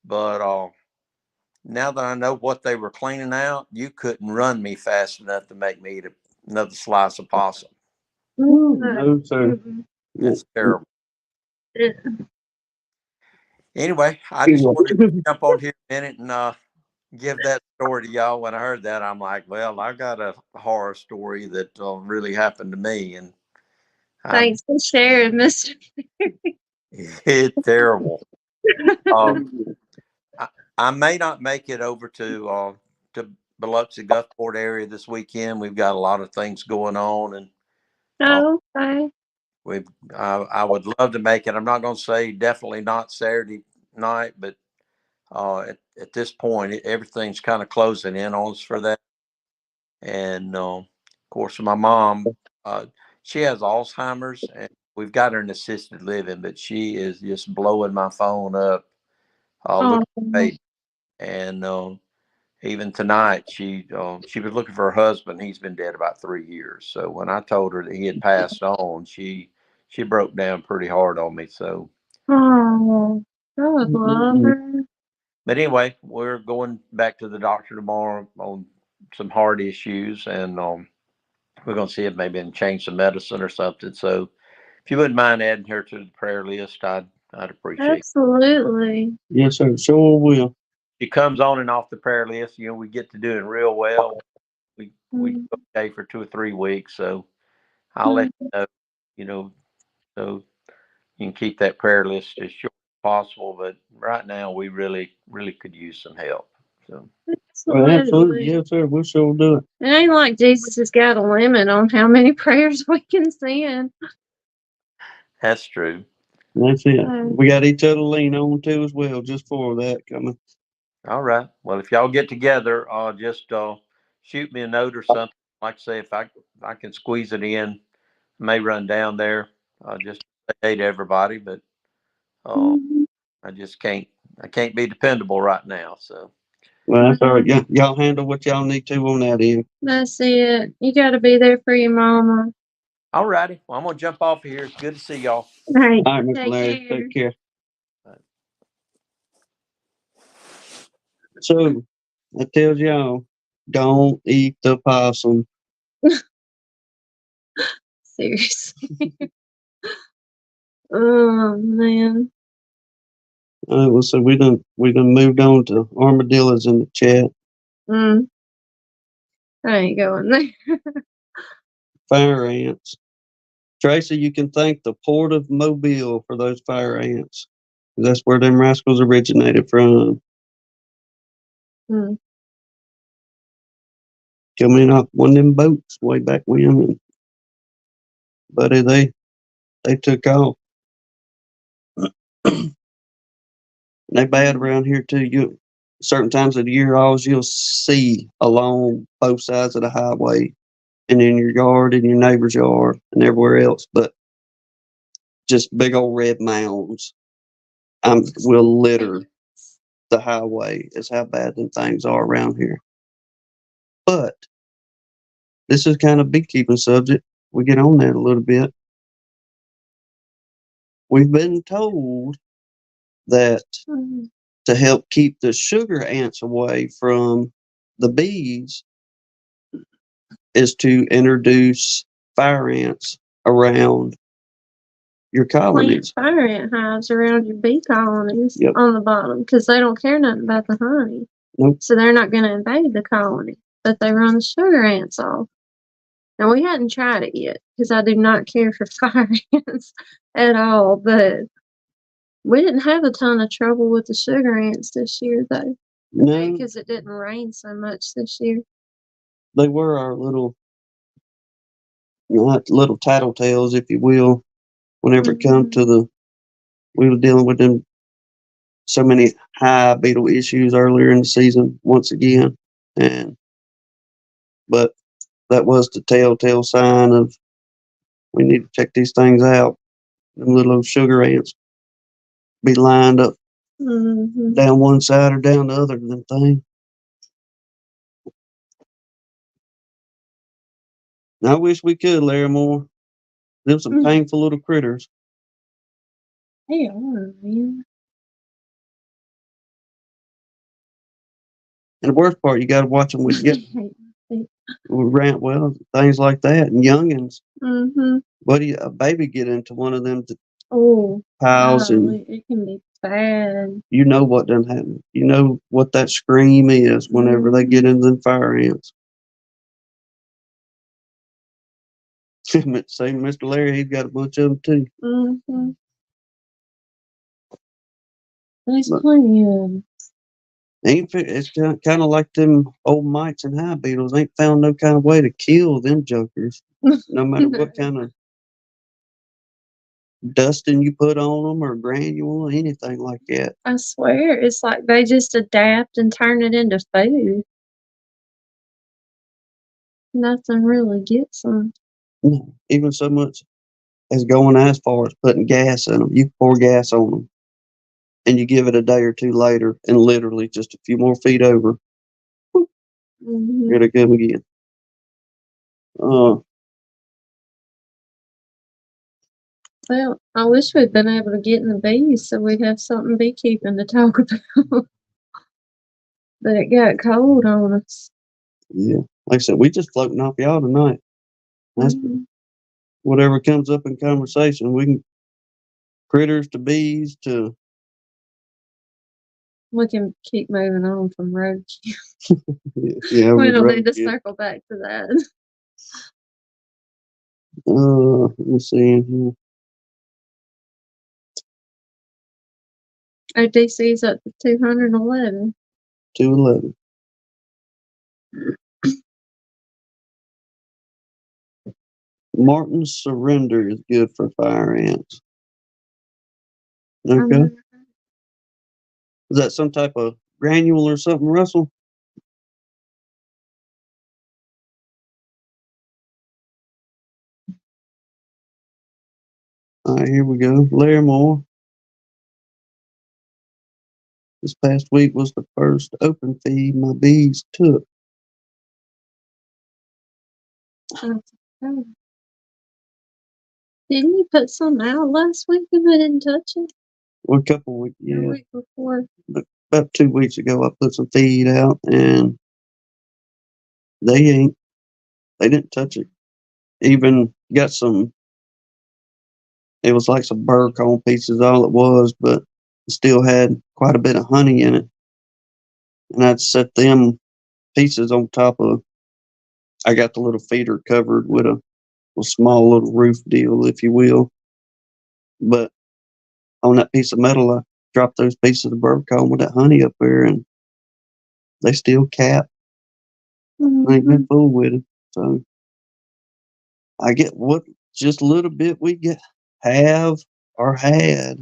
But now that I know what they were cleaning out, you couldn't run me fast enough to make me eat another slice of possum. No, sir. That's terrible. Anyway, I just wanted to jump on here a minute and give that story to y'all. When I heard that, I'm like, well, I got a horror story that really happened to me, and Thanks for sharing, Mister. it's terrible. I may not make it over to Biloxi Gulfport area this weekend. We've got a lot of things going on, and Oh, okay. I would love to make it. I'm not going to say definitely not Saturday night, but at this point, everything's kind of closing in on us for that. And of course, my mom, she has Alzheimer's, and we've got her in assisted living, but she is just blowing my phone up. Look at the baby. And even tonight, she was looking for her husband. He's been dead about 3 years. So when I told her that he had passed on, she broke down pretty hard on me. So, Oh, I would love her. but anyway, we're going back to the doctor tomorrow on some heart issues, and we're going to see if maybe change some medicine or something. So, if you wouldn't mind adding her to the prayer list, I'd appreciate it. Absolutely. Yes, sir. Sure will. She comes on and off the prayer list. We get to doing real well. We do okay for 2 or 3 weeks. So I'll let you know, you know, so you can keep that prayer list as short as possible. But right now, we really, really could use some help. So Well, absolutely. Yes, sir. We'll sure do it. It ain't like Jesus has got a limit on how many prayers we can send. that's true. That's it. We got each other to lean on too as well, just for that coming. All right. Well, if y'all get together, just shoot me a note or something. Like I say, if I can squeeze it in, may run down there just to say hey to everybody. But I just can't. I can't be dependable right now. So. Well, that's all right. Y'all handle what y'all need to on that end. That's it. You got to be there for your mama. All righty. Well, I'm gonna jump off of here. It's good to see y'all. All right. All right, Mr. Larry. Take care. So I tells y'all, don't eat the possum. Seriously. Oh man. Well, so we done moved on to armadillos in the chat. I ain't going there. Fire ants. Tracy, you can thank the Port of Mobile for those fire ants. That's where them rascals originated from. Come in off one of them boats way back when, and buddy, they took off. They bad around here too. You certain times of the year, you'll see along both sides of the highway, and in your yard, in your neighbor's yard, and everywhere else. But just big old red mounds. Will litter the highway. Is how bad them things are around here. But this is kind of beekeeping subject. We get on that a little bit. We've been told that Mhm. to help keep the sugar ants away from the bees is to introduce fire ants around your Plant colonies. fire ant hives around your bee colonies Yep. on the bottom because they don't care nothing about the honey. Nope. So they're not going to invade the colony, but they run the sugar ants off. Now, we hadn't tried it yet because I do not care for fire ants at all, but we didn't have a ton of trouble with the sugar ants this year, though, No, because it didn't rain so much this year. they were our little, not little tattletales, if you will. Whenever it come to the, we were dealing with them so many high beetle issues earlier in the season once again, but that was the telltale sign of we need to check these things out. Them little old sugar ants be lined up Mm-hmm. down one side or down the other of them thing. I wish we could, Larry Moore. Them some Mm. painful little critters. They are, man. And the worst part, you got to watch them with well, things like that, and youngins. Mm-hmm. Buddy, a baby get into one of them Oh, piles, and golly, it can be bad. you know what done happened. You know what that scream is whenever they get into them fire ants. Same Mr. Larry, he's got a bunch of them too. Mm-hmm. There's But plenty of them. it's kind of like them old mites and high beetles. Ain't found no kind of way to kill them jokers, no matter what kind of dusting you put on them or granule or anything like that. I swear, it's like they just adapt and turn it into food. Nothing really gets them. No, even so much as going as far as putting gas in them. You pour gas on them, and you give it a day or two later, and literally just a few more feet over, Mm-hmm. here they come again. Well, I wish we'd been able to get in the bees so we'd have something beekeeping to talk about. But it got cold on us. Yeah, like I said, we just floating off y'all tonight. That's Mhm. whatever comes up in conversation. We can critters to bees to We can keep moving on from roadkill. yeah. We with don't need to roadkill. circle back to that. Let's see in here. Our DC's up to 211. 211. Martin's surrender is good for fire ants. Okay. Is that some type of granule or something, Russell? All right, here we go. Larry Moore. This past week was the first open feed my bees took. Didn't you put some out last week and they didn't touch it? Well, a couple weeks, The yeah, week before. about 2 weeks ago, I put some feed out, and they didn't touch it. Even got some. It was like some burr cone pieces, all it was, but it still had quite a bit of honey in it. And I'd set them pieces on top of. I got the little feeder covered with a small little roof deal, if you will. But on that piece of metal, I dropped those pieces of burr cone with that honey up there, and they still cap. I ain't been fooled with it. So I get what just a little bit we have or had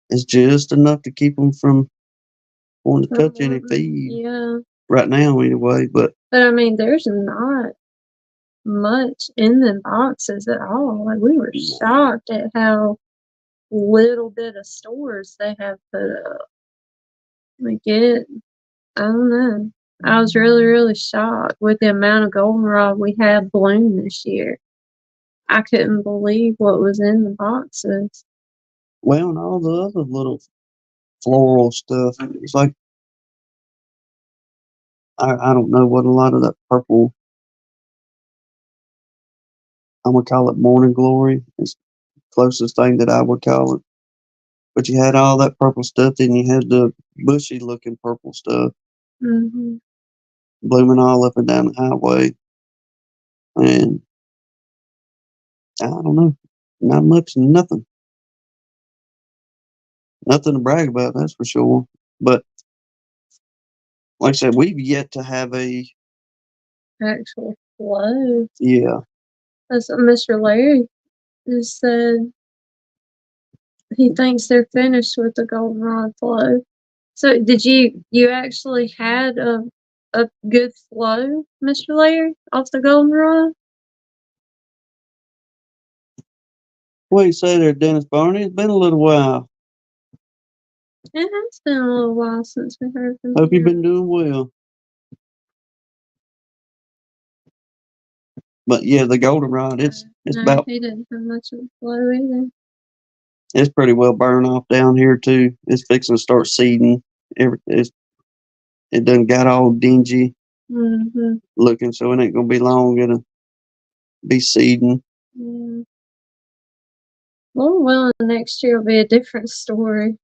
is just enough to keep them from wanting to touch any feed Yeah. right now, anyway. But I mean, there's not much in the boxes at all. Like, we were shocked at how little bit of stores they have put up. Like, I don't know. I was really, really shocked with the amount of goldenrod we had bloom this year. I couldn't believe what was in the boxes. Well, and all the other little floral stuff. It's like, I don't know what a lot of that purple, I'm going to call it morning glory. It's the closest thing that I would call it. But you had all that purple stuff, then you had the bushy looking purple stuff Hmm. blooming all up and down the highway. And I don't know, not much, nothing. Nothing to brag about, that's for sure. But like I said, we've yet to have Actual flow. yeah. That's what Mr. Larry just said. He thinks they're finished with the goldenrod flow. So did you actually had a good flow, Mr. Larry, off the goldenrod? What do you say there, Dennis Barney? It's been a little while. It has been a little while since we heard from Hope you've him. been doing well. But yeah, the goldenrod, it's No, about, he didn't have much of a flow either. it's pretty well burned off down here too. It's fixing to start seeding. It done got all dingy Mm-hmm. looking, so it ain't gonna be long. It'll be seeding Yeah. Well, next year will be a different story.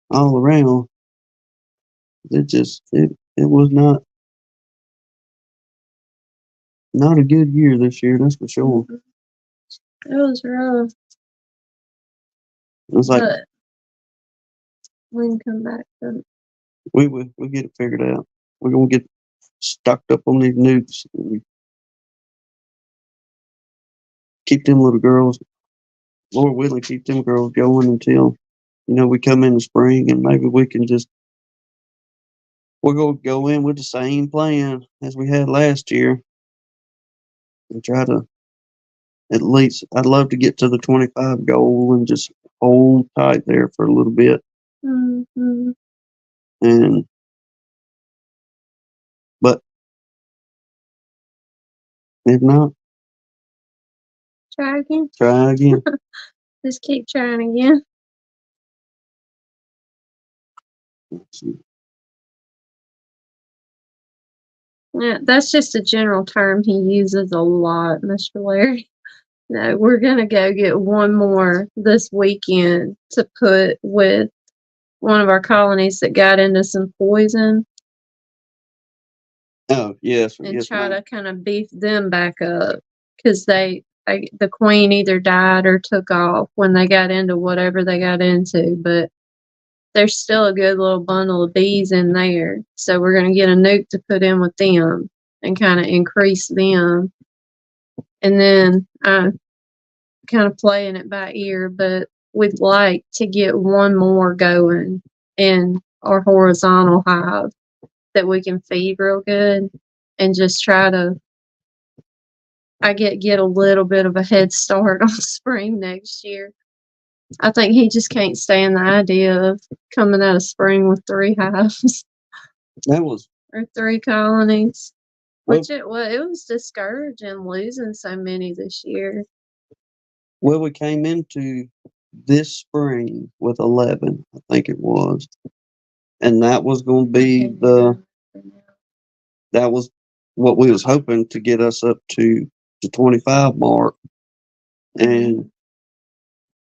all around. It was not a good year this year, that's for sure. It was rough, It was like but we can come back from. we get it figured out. We're gonna get stocked up on these nukes and keep them little girls, Lord willing, keep them girls going until we come in the spring, and maybe we're gonna go in with the same plan as we had last year and try to, at least, I'd love to get to the 25 goal and just hold tight there for a little bit. Mm-hmm. And but if not, Try again. try again. Just keep trying again. Yeah, that's just a general term he uses a lot, Mr. Larry. No, we're gonna go get one more this weekend to put with one of our colonies that got into some poison Oh yes, and yes, try ma'am. to kind of beef them back up because the queen either died or took off when they got into whatever they got into, but there's still a good little bundle of bees in there. So we're going to get a nuke to put in with them and kind of increase them. And then kind of playing it by ear, but we'd like to get one more going in our horizontal hive that we can feed real good and just try to get a little bit of a head start on spring next year. I think he just can't stand the idea of coming out of spring with 3 hives That was or 3 colonies. well, Which it was discouraging losing so many this year. well. We came into this spring with 11, I think it was, and that was going to be that was what we was hoping to get us up to the 25 mark, and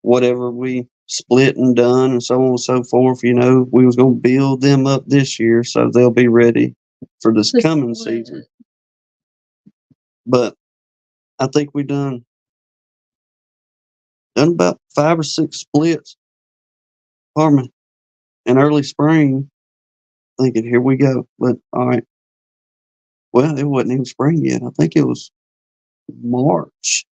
whatever we split and done and so on and so forth, we was going to build them up this year so they'll be ready for this coming season. But I think we done about 5 or 6 splits, pardon me, in early spring, thinking, here we go. But all right, well, it wasn't even spring yet. I think it was March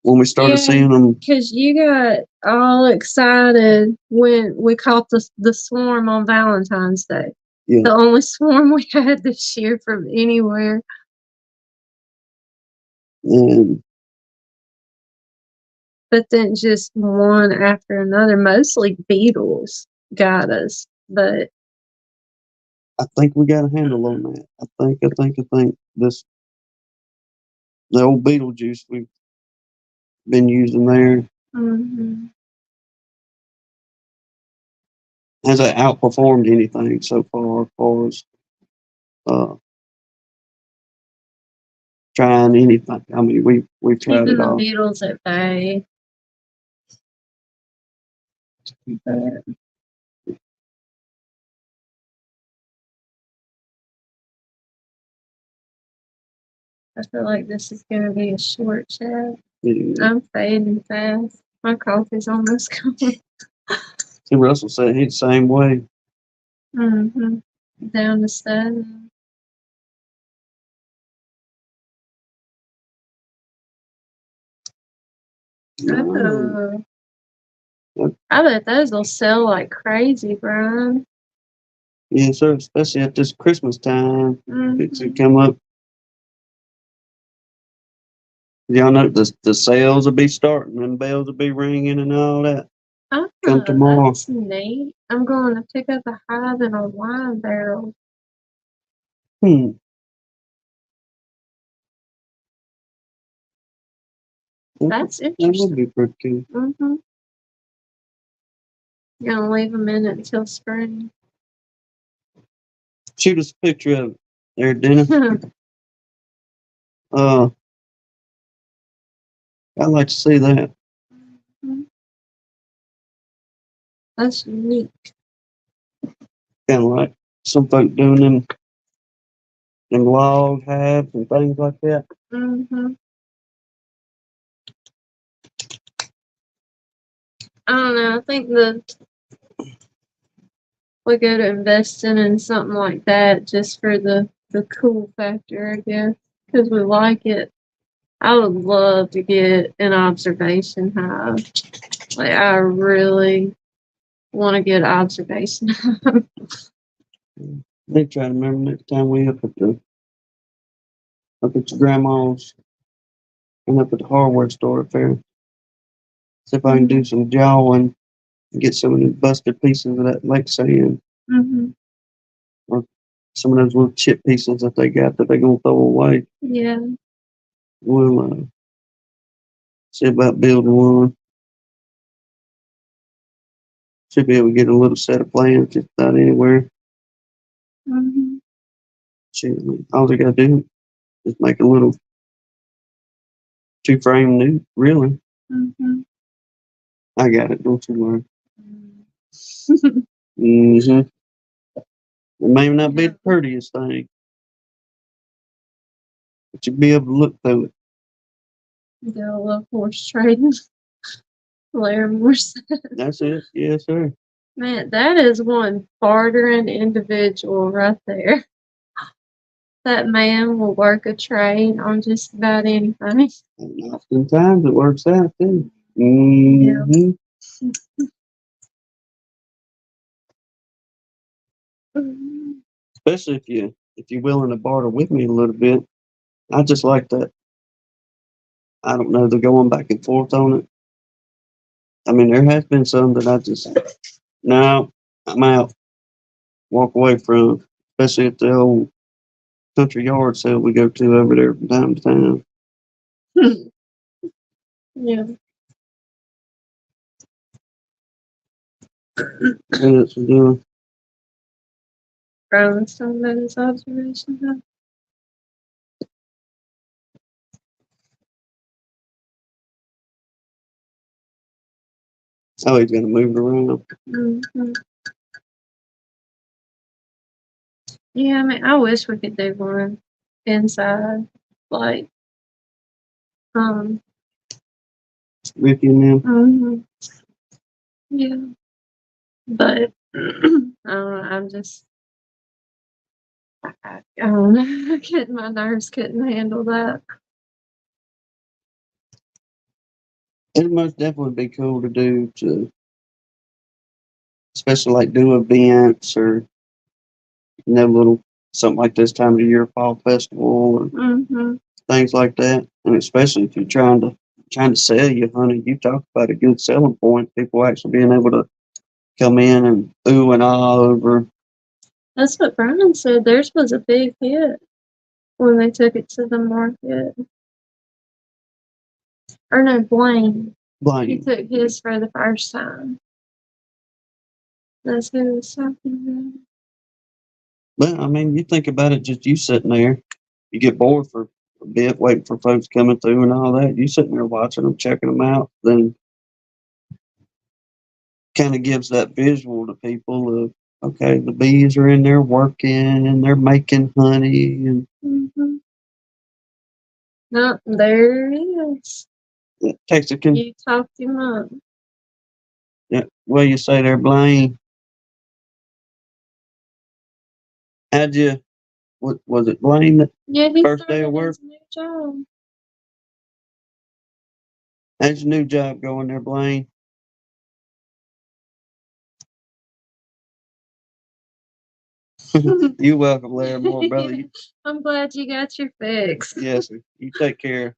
when we started seeing them. Because you got all excited when we caught the swarm on Valentine's Day. Yeah. The only swarm we had this year from anywhere. And But then just one after another, mostly beetles got us. But I think we got a handle on that. I think this, the old Beetlejuice we've been using there, mhm. hasn't outperformed anything so far as uh, trying anything. I mean, we've tried Keeping it the all. beetles at bay. But I feel like this is going to be a short chat. Yeah. I'm fading fast. My coffee's almost gone. See, Russell said he's the same way. hmm Down the stone. Oh. Yep. I bet those will sell like crazy, Brian. Yeah, sir. Especially at this Christmas time, it's to Mhm. come up. Y'all know the sales will be starting and bells will be ringing and all that. Come tomorrow. That's neat. I'm going to pick up a hive and a wine barrel. Hmm. That's That would interesting. be pretty cool. Mm-hmm. Gonna leave them in it until spring. Shoot us a picture of it there, Dennis. Uh, I'd like to see that. That's unique. Kind of like some folk doing them log halves and things like that. Mm-hmm. I don't know. I think we go to investing in something like that just for the cool factor, I guess, because we like it. I would love to get an observation hive. Like I really want to get observation hive. They try to remember next time we up at your grandma's and up at the hardware store up there. See if I can do some jawing and get some of the busted pieces of that lake sand Mm-hmm. or some of those little chip pieces that they got that they're gonna throw away. Yeah. We'll see about building one. Should be able to get a little set of plans just about anywhere. Mm-hmm. Shoot, all they gotta do is make a little 2-frame new. Really, Mm-hmm. I got it. Don't you worry. Mm-hmm. It may not be the prettiest thing, but you'll be able to look through it. Got a love horse trading. Larimore. That's it. Yes, sir. Man, that is one bartering individual right there. That man will work a trade on just about anything. And oftentimes it works out too. Mm-hmm. Especially if you're willing to barter with me a little bit. I just like that. I don't know, the going back and forth on it. I mean, there has been some that I just no, I'm out, walk away from. Especially at the old country yard sale we go to over there from time to time. Yeah. And it's doing. Brian's talking about his observation. Huh? Oh, he's gonna move it around. Mm-hmm. Yeah, I mean, I wish we could do one inside, like, Ricky and them. mhm. Yeah, but I don't know, I don't know, my nerves couldn't handle that. It'd most definitely be cool to do especially like do events or little something like this time of the year, fall festival or Mm-hmm. things like that. And especially if you're trying to sell your honey, you talk about a good selling point. People actually being able to come in and ooh and ah over. That's what Brian said. Theirs was a big hit when they took it to the market. Or no, Blaine. He Blaine. took his for the first time. That's who he was talking But I mean, you think about it, just you sitting there, you get bored for a bit, waiting for folks coming through and all that. You sitting there watching them, checking them out, then kind of gives that visual to people of, okay, the bees are in there working and they're making honey, and about. Mm-hmm. No, there it is. it takes a con- You talked him up. yeah, well, you say there, Blaine. How'd you? What was it, Blaine? That Yeah, he first day started of work? his new job. How's your new job going there, Blaine? You're welcome, Larry Moore, brother. I'm glad you got your fix. Yes, sir. You take care.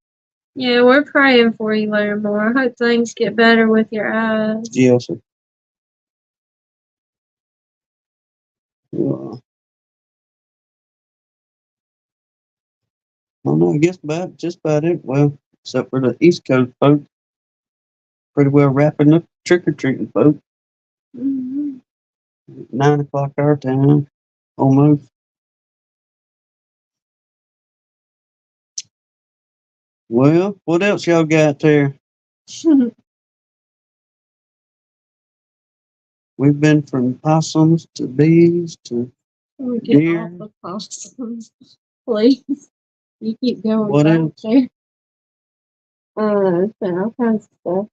Yeah, we're praying for you, Larry Moore. I hope things get better with your eyes. Yes, sir. Well, no, I guess just about it. Well, except for the East Coast folks, pretty well wrapping up trick or treating, folks. Mm-hmm. 9 o'clock our time, almost. Well, what else y'all got there? We've been from possums to bees to We get deer. off the possums, please. You keep going What back else? there. It's been all kinds of stuff.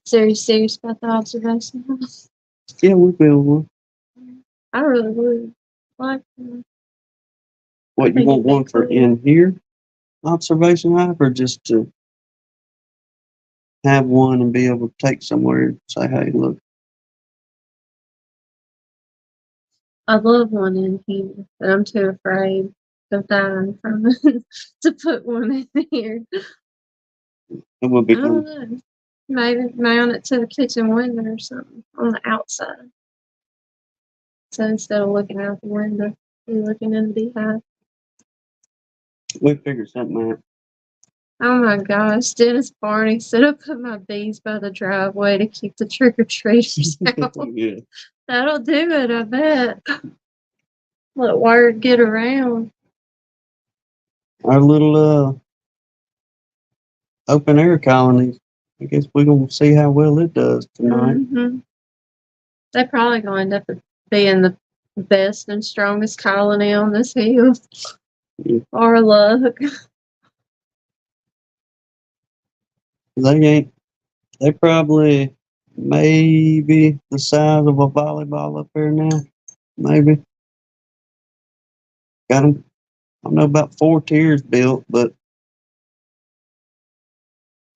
So are you serious about the observation house? Yeah, we built one. I really would like to. What, you think want it'd be one for cool. in here observation hive, or just to have one and be able to take somewhere and say, hey, look. I'd love one in here, but I'm too afraid of dying from it to put one in here. It would I be don't cool. know. Maybe mount it to the kitchen window or something on the outside. So instead of looking out the window, you're looking in the beehive. We figured something out. Oh my gosh, Dennis Barney said I put my bees by the driveway to keep the trick-or-treaters out. Yeah. That'll do it, I bet. Let word get around. Our little open air colony. I guess we're gonna see how well it does tonight. Mm-hmm. They're probably going to end up being the best and strongest colony on this hill. Yeah. Our luck. They probably maybe the size of a volleyball up there now. Maybe. Got them. I know about 4 tiers built, but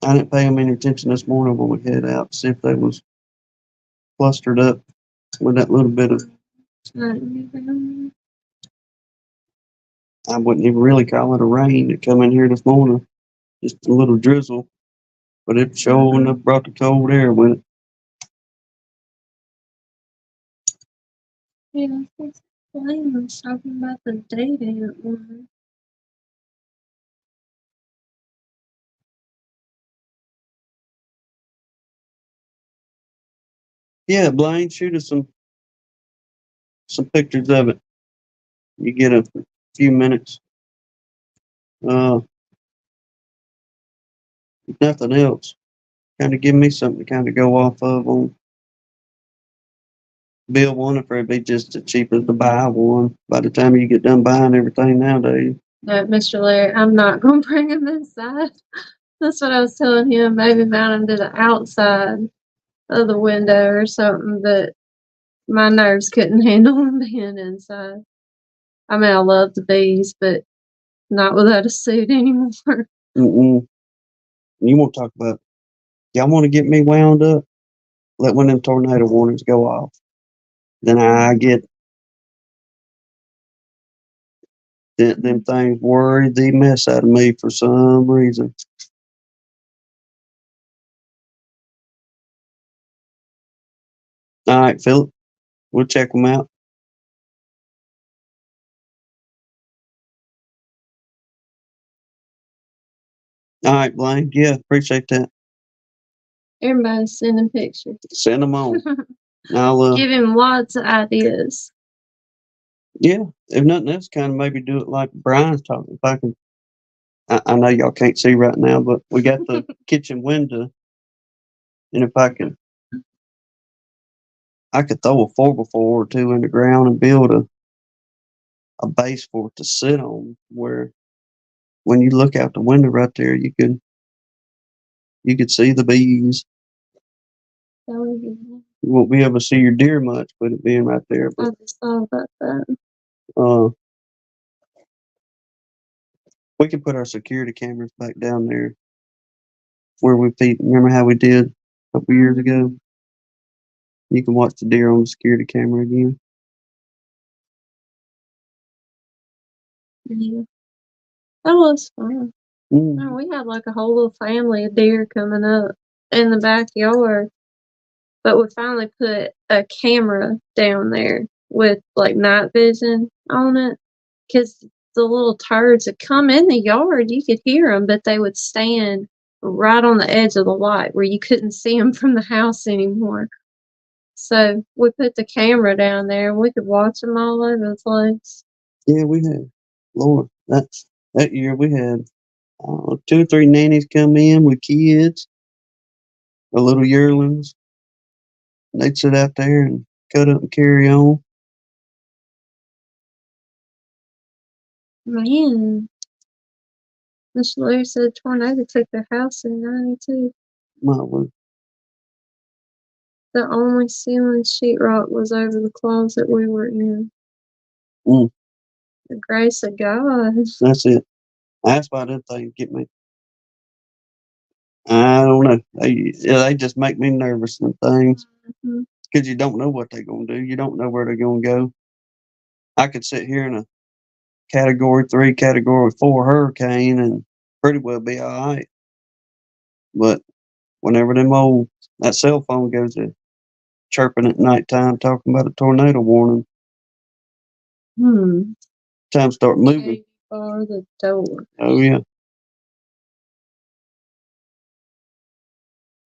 I didn't pay them any attention this morning when we head out to see if they was clustered up with that little bit of, I wouldn't even really call it a rain that come in here this morning. Just a little drizzle. But it sure enough brought the cold air with it. Yeah, I think Blaine was talking about the date ant one. Yeah, Blaine, shoot us some pictures of it. You get a few minutes. If nothing else, kind of give me something to kind of go off of on build one, if it'd be just as cheap as to buy one by the time you get done buying everything nowadays. No, Mr. Larry, I'm not going to bring him inside. That's what I was telling him. Maybe mount him to the outside of the window or something, but my nerves couldn't handle him being inside. I mean, I love the bees, but not without a suit anymore. Mm-mm. You want to talk about, y'all want to get me wound up? Let one of them tornado warnings go off. Then I get Them things worry the mess out of me for some reason. All right, Philip, we'll check them out. All right, Blaine. Yeah, appreciate that. Everybody's sending pictures. Send them on. I'll Give him lots of ideas. yeah, if nothing else, kind of maybe do it like Brian's talking. If I can, I know y'all can't see right now, but we got the kitchen window, and if I could throw a 4x4 or two in the ground and build a base for it to sit on, where when you look out the window right there, you could see the bees. That would be nice. You won't be able to see your deer much with it being right there, I but just thought about that. uh, we can put our security cameras back down there where we feed. Remember how we did a couple years ago? You can watch the deer on the security camera again. Yeah. That was fun. Mm. No, we had like a whole little family of deer coming up in the backyard. But we finally put a camera down there with like night vision on it. Because the little turds that come in the yard, you could hear them, but they would stand right on the edge of the light where you couldn't see them from the house anymore. So we put the camera down there and we could watch them all over the place. Yeah, we had, Lord, that year we had 2 or 3 nannies come in with kids, or little yearlings. They'd sit out there and cut up and carry on. Man, Miss Larry said tornado took their house in 92. My word. The only ceiling sheetrock was over the closet we were in. Mm. The grace of God. That's it. That's why them things get me. I don't know. They just make me nervous and things Mhm. because you don't know what they're going to do. You don't know where they're going to go. I could sit here in a Category 3, Category 4 hurricane and pretty well be all right. But whenever that cell phone goes to chirping at nighttime talking about a tornado warning, time start moving. Cave bar the door. Oh yeah.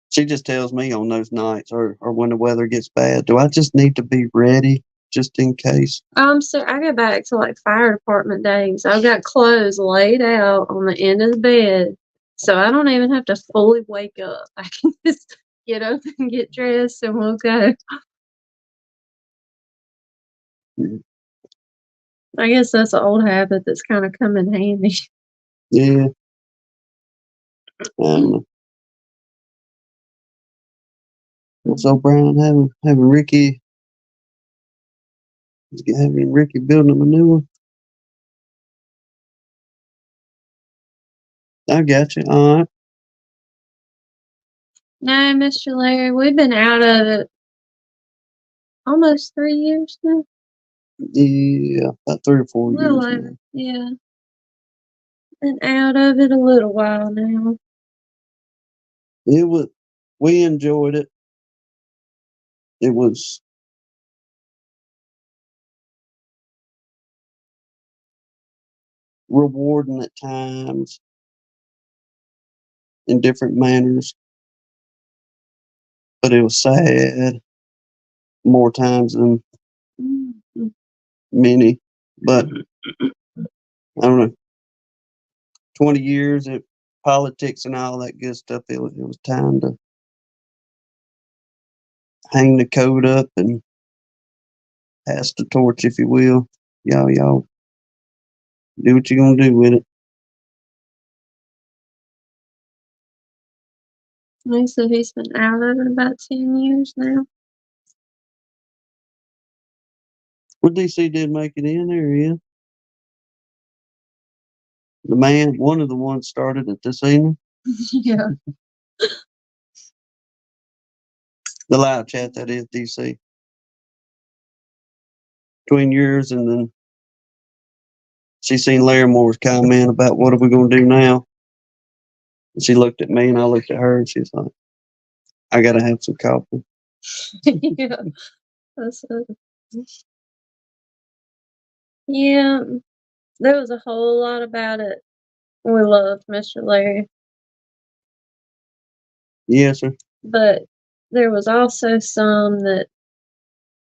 She just tells me on those nights or when the weather gets bad, do I just need to be ready just in case? So I go back to like fire department days. I've got clothes laid out on the end of the bed, so I don't even have to fully wake up. I can just get up and get dressed and we'll go. Mhm. I guess that's an old habit that's kind of come in handy. Yeah. I don't know. What's O'Brien having Ricky building him a new one? I got you. All right. No, Mr. Larry, we've been out of it almost 3 years now. Yeah, about 3 or 4 A little years over. now. Yeah. Been out of it a little while now. We enjoyed it. It was rewarding at times in different manners, but it was sad more times than Mhm. many. But I don't know, 20 years of politics and all that good stuff, it was time to hang the coat up and pass the torch, if you will. Y'all do what you're going to do with it. So he's been out of it about 10 years now. Well, DC did make it in there, yeah. The man, one of the ones started it this evening. Yeah. The live chat, that is, DC. Between yours and then she seen Larimor's comment about what are we going to do now. And she looked at me and I looked at her and she's like, I got to have some coffee. Yeah, that's it. Yeah, there was a whole lot about it. We loved Mr. Larry, Yes, sir. but there was also some that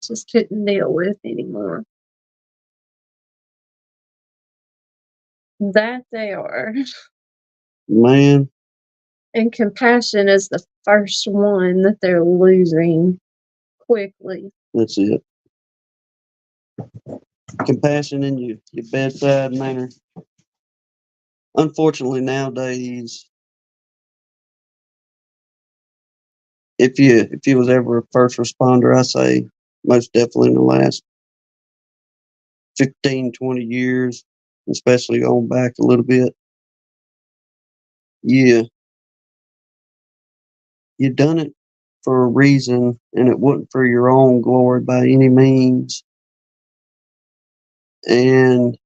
just couldn't deal with anymore. That they are. Man, And compassion is the first one that they're losing quickly. that's it. Compassion in your bedside manner. Unfortunately, nowadays, if you was ever a first responder, I say most definitely in the last 15, 20 years, especially going back a little bit, yeah, you done it for a reason, and it wasn't for your own glory by any means. And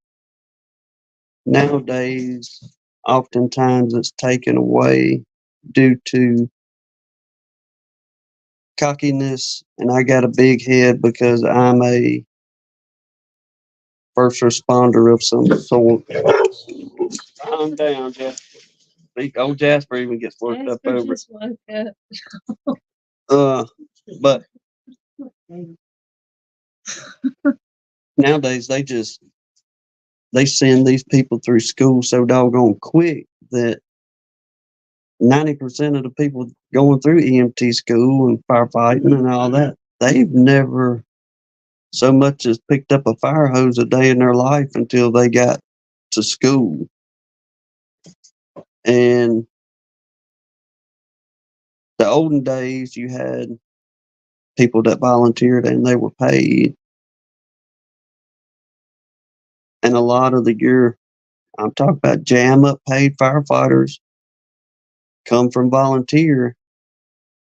nowadays, oftentimes it's taken away due to cockiness, and I got a big head because I'm a first responder of some sort. Calm down, Jasper. Old Jasper even gets worked up Jasper over it. just woke up. But nowadays they send these people through school so doggone quick that 90% of the people going through EMT school and firefighting and all that, they've never so much as picked up a fire hose a day in their life until they got to school. And the olden days, you had people that volunteered and they were paid. And a lot of I'm talking about jam up paid firefighters come from volunteer,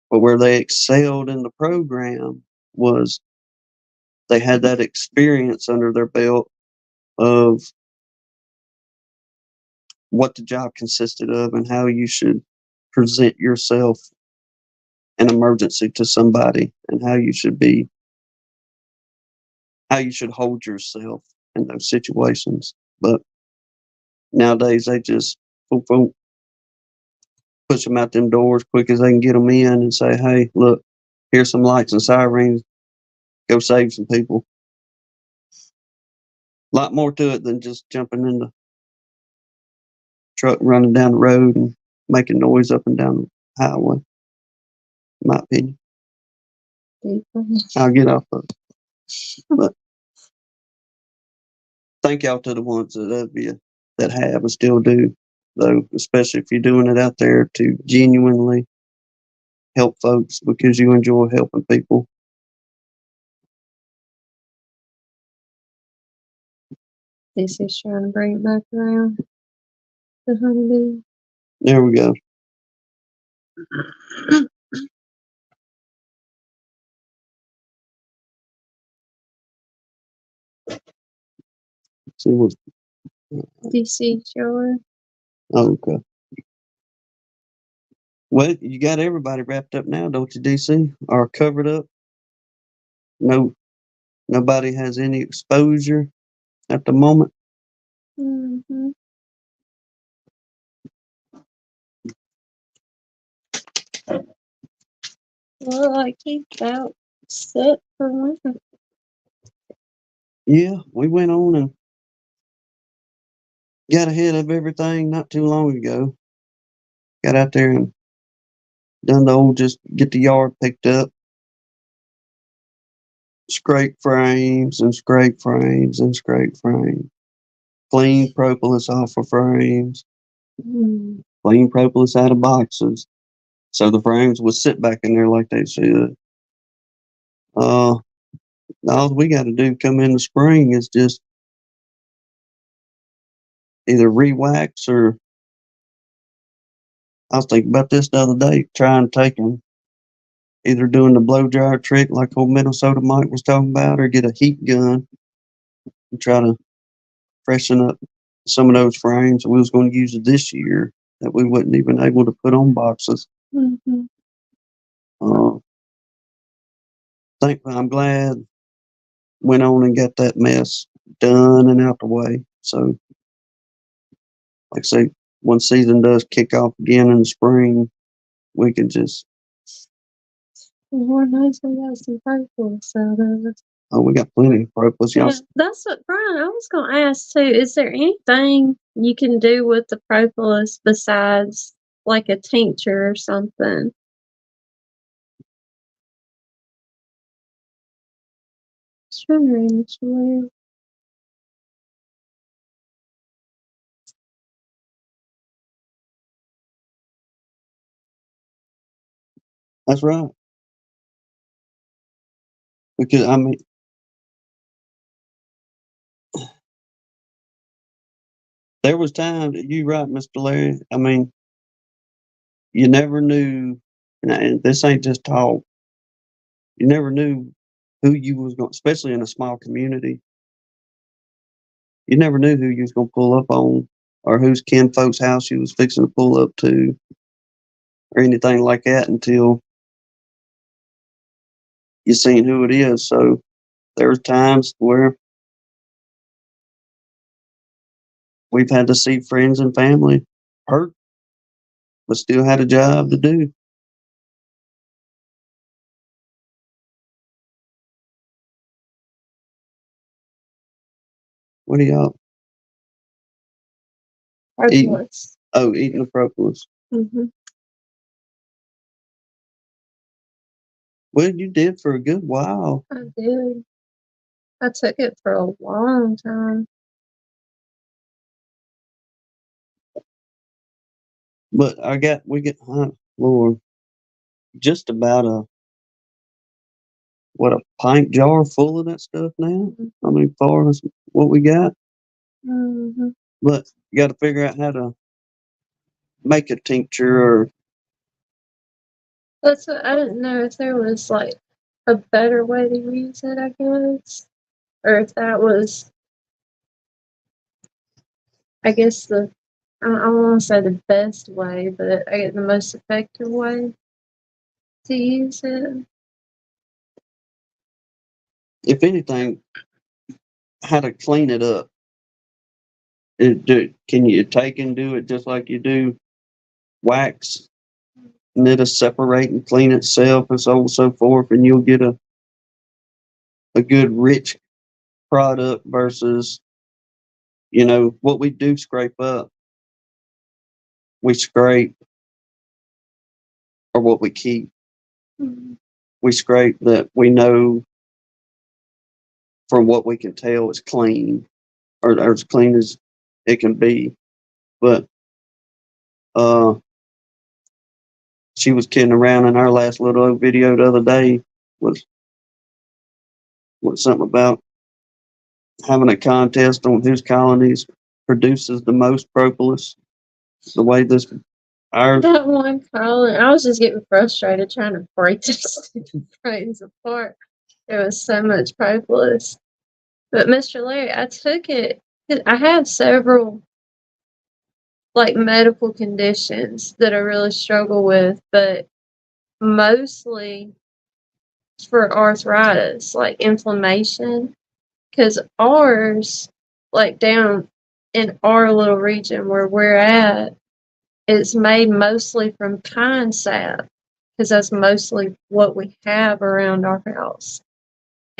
but where they excelled in the program was they had that experience under their belt of what the job consisted of and how you should present yourself in emergency to somebody and how you should hold yourself in those situations. But nowadays they just boom, boom, push them out them doors quick as they can get them in and say, hey, look, here's some lights and sirens. Go save some people. A lot more to it than just jumping in the truck, running down the road and making noise up and down the highway. In my opinion. I'll get off of it. But thank y'all to the ones that have and still do, though, especially if you're doing it out there to genuinely help folks because you enjoy helping people. DC's trying to bring it back around. The honeybee. There we go. See what? DC shower. Oh, okay. Well, you got everybody wrapped up now, don't you, DC? Or covered up? No, nobody has any exposure at the moment. Mm-hmm. Well, I keep about set for winter. Yeah, we went on and got ahead of everything not too long ago. Got out there and done the old just get the yard picked up, scrape frames and scrape frames and scrape frames, clean propolis off of frames, clean propolis out of boxes, so the frames would sit back in there like they should. All we got to do come in the spring is just either re-wax or I was thinking about this the other day, try and take them, either doing the blow dryer trick like old Minnesota Mike was talking about, or get a heat gun and try to freshen up some of those frames we was going to use it this year that we wasn't even able to put on boxes. Mhm. Uh, I'm glad went on and got that mess done and out the way. So, like I say, when season does kick off again in the spring, we can just, Lord knows we got some purple, so we got plenty of propolis. Y'all, yeah, that's what Brian. I was going to ask too. Is there anything you can do with the propolis besides like a tincture or something? Sure. that's right. Because I mean, there was times you right, Mr. Larry. I mean, you never knew, and this ain't just talk. You never knew who you was going, especially in a small community. You never knew who you was going to pull up on, or whose kin folks' house you was fixing to pull up to, or anything like that until you seen who it is. So there's times where we've had to see friends and family hurt, but still had a job to do. What do y'all? Propolis. Oh, eating the propolis. Mm-hmm. Well, you did for a good while. I did. I took it for a long time. But we get, Lord, just about a pint jar full of that stuff now. I mean, far as what we got, Mm-hmm. but you got to figure out how to make a tincture or That's what, I didn't know if there was like a better way to use it, I guess. Or if that was, I guess, I don't want to say the best way, but I get the most effective way to use it. if anything, how to clean it up. Can you take and do it just like you do wax? And it'll separate and clean itself and so on and so forth, and you'll get a good rich product versus, what we do scrape up. We scrape, or what we keep. Mhm. We scrape that we know from what we can tell is clean, or as clean as it can be. But uh, she was kidding around in our last little old video the other day was something about having a contest on whose colonies produces the most propolis. The way this ours, That one colony, I was just getting frustrated trying to break this frames apart. There was so much propolis. But Mr. Larry, I took it. I have several like medical conditions that I really struggle with, but mostly for arthritis, like inflammation. Because ours, like down in our little region where we're at, it's made mostly from pine sap because that's mostly what we have around our house.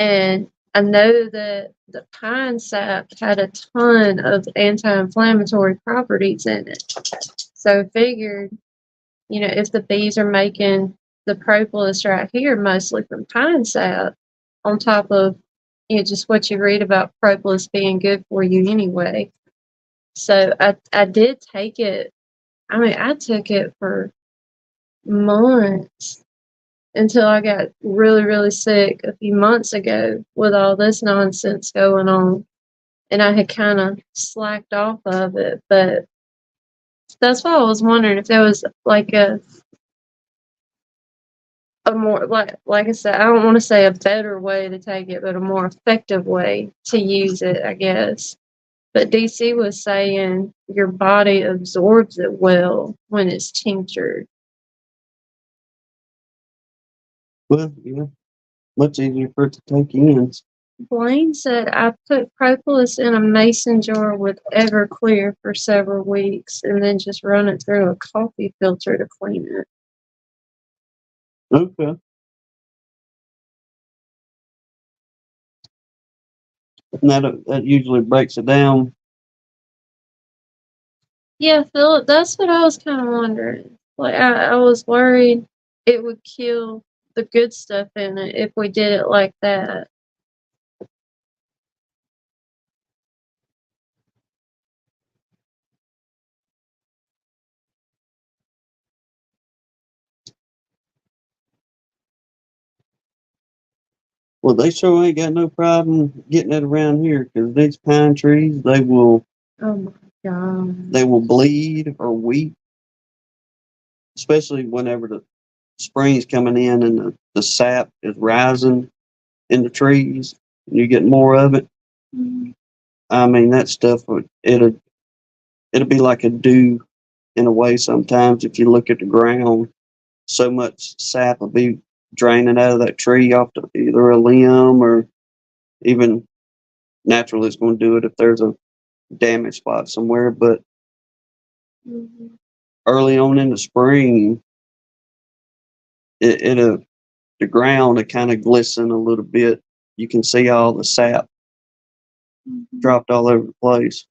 And I know that the pine sap had a ton of anti-inflammatory properties in it. So I figured, if the bees are making the propolis right here mostly from pine sap, on top of just what you read about propolis being good for you anyway. So I did take it. I mean, I took it for months until I got really, really sick a few months ago with all this nonsense going on. And I had kind of slacked off of it. But that's why I was wondering if there was like a more, like I said, I don't want to say a better way to take it, but a more effective way to use it, I guess. But DC was saying your body absorbs it well when it's tinctured. Well, yeah, much easier for it to take in. Blaine said I put propolis in a mason jar with Everclear for several weeks and then just run it through a coffee filter to clean it. Okay. And that usually breaks it down. Yeah, Philip, that's what I was kind of wondering. Like, I was worried it would kill the good stuff in it if we did it like that. Well, they sure ain't got no problem getting it around here because these pine trees, Oh my God. they will bleed or weep, especially whenever the spring's coming in and the sap is rising in the trees and you get more of it. Mhm. I mean, that stuff it'll be like a dew in a way sometimes if you look at the ground. So much sap will be draining out of that tree off to either a limb or even naturally it's going to do it if there's a damaged spot somewhere. But Mhm. early on in the spring, it'll the ground will kind of glisten a little bit. You can see all the sap Mhm. dropped all over the place.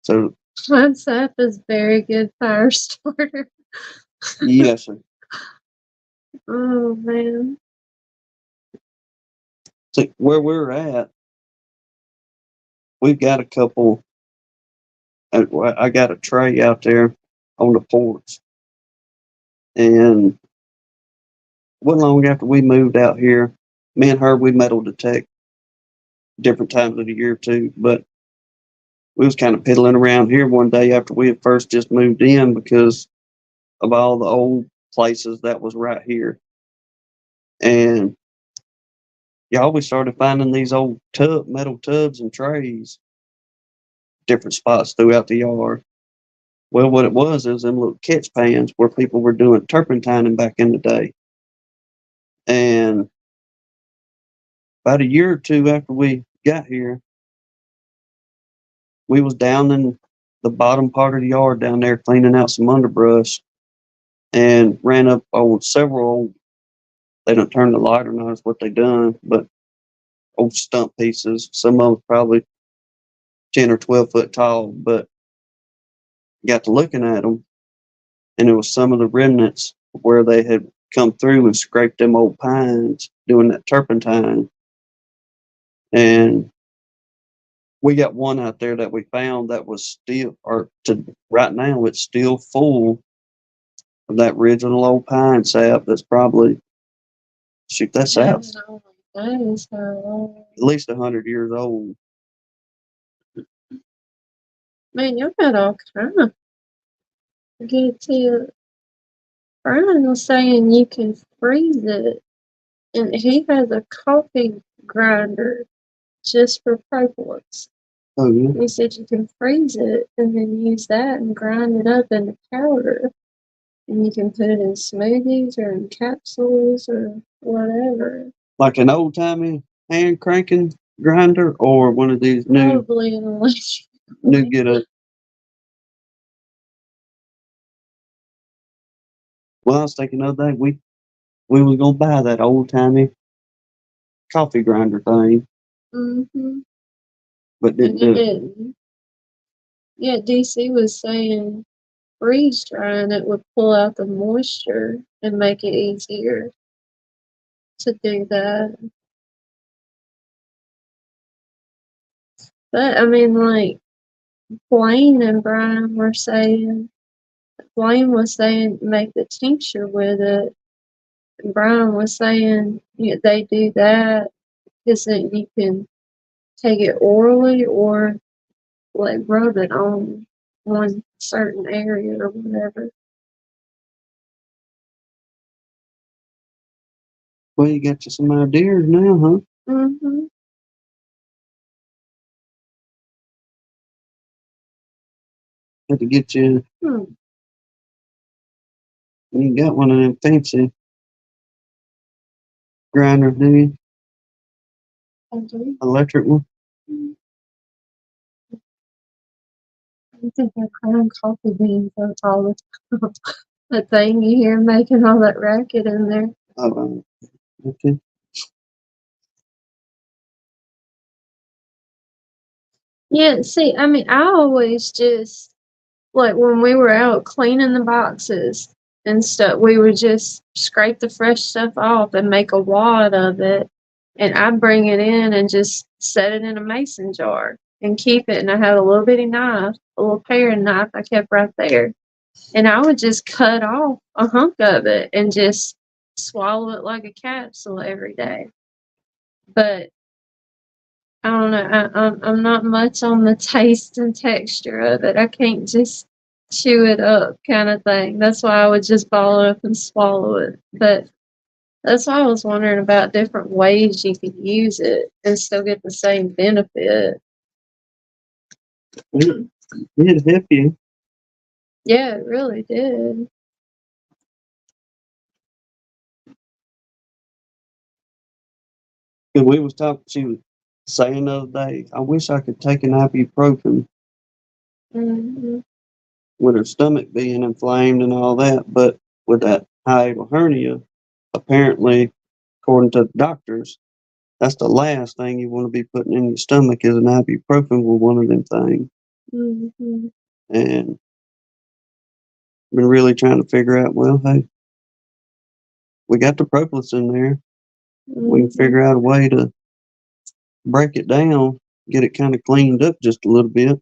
So WhatsApp is very good fire starter. yes, sir. Oh man. So where we're at, we've got a couple. I got a tray out there on the porch, and wasn't long after we moved out here, me and her we metal detect different times of the year too. But we was kind of piddling around here one day after we had first just moved in because of all the old places that was right here, and y'all we started finding these old metal tubs and trays, different spots throughout the yard. Well, what it was is them little catch pans where people were doing turpentining back in the day. And about a year or two after we got here, we was down in the bottom part of the yard down there cleaning out some underbrush and ran up on several old, they don't turn the light or not is what they done, but old stump pieces. Some of them probably 10 or 12 foot tall, but got to looking at them and it was some of the remnants where they had come through and scraped them old pines doing that turpentine. And we got one out there that we found that was still, or to right now, it's still full of that original old pine sap. That's probably, shoot, that sap's Oh, that is how long. at least 100 years old. Man, you got all kind of good tips. Brian was saying you can freeze it, and he has a coffee grinder just for propolis. Oh yeah, He said you can freeze it and then use that and grind it up into powder. And you can put it in smoothies or in capsules or whatever. like an old timey hand cranking grinder or one of these Probably an electric. new get up. Well, I was thinking the other day we was gonna buy that old timey coffee grinder thing, Mm-hmm. but And didn't you do it. didn't. Yeah, DC was saying freeze drying it would pull out the moisture and make it easier to do that. But I mean, like Blaine and Brian were saying, Blaine was saying make the tincture with it. And Brian was saying they do that because then you can take it orally or like rub it on one certain area or whatever. Well, you got you some ideas now, huh? Mm-hmm. Had to get you. Hmm. You got one of them fancy grinders, do you? Okay. Electric one. I think they're crying coffee beans. That's all the thing you hear making all that racket in there. Oh, okay. Yeah, see, I mean, I always just, like, when we were out cleaning the boxes and stuff, we would just scrape the fresh stuff off and make a wad of it. And I'd bring it in and just set it in a mason jar and keep it. And I had a little bitty knife, a little paring knife I kept right there. And I would just cut off a hunk of it and just swallow it like a capsule every day. But I don't know. I'm not much on the taste and texture of it. I can't just chew it up, kind of thing. That's why I would just ball it up and swallow it. But that's why I was wondering about different ways you could use it and still get the same benefit. It'd help you. Yeah, it really did. Cause we was talking. She was saying the other day, I wish I could take an ibuprofen Hmm. with her stomach being inflamed and all that, but with that hiatal hernia, apparently, according to the doctors, that's the last thing you want to be putting in your stomach is an ibuprofen with one of them things. Hmm. And been really trying to figure out, well, hey, we got the propolis in there. We can figure out a way to break it down, get it kind of cleaned up just a little bit.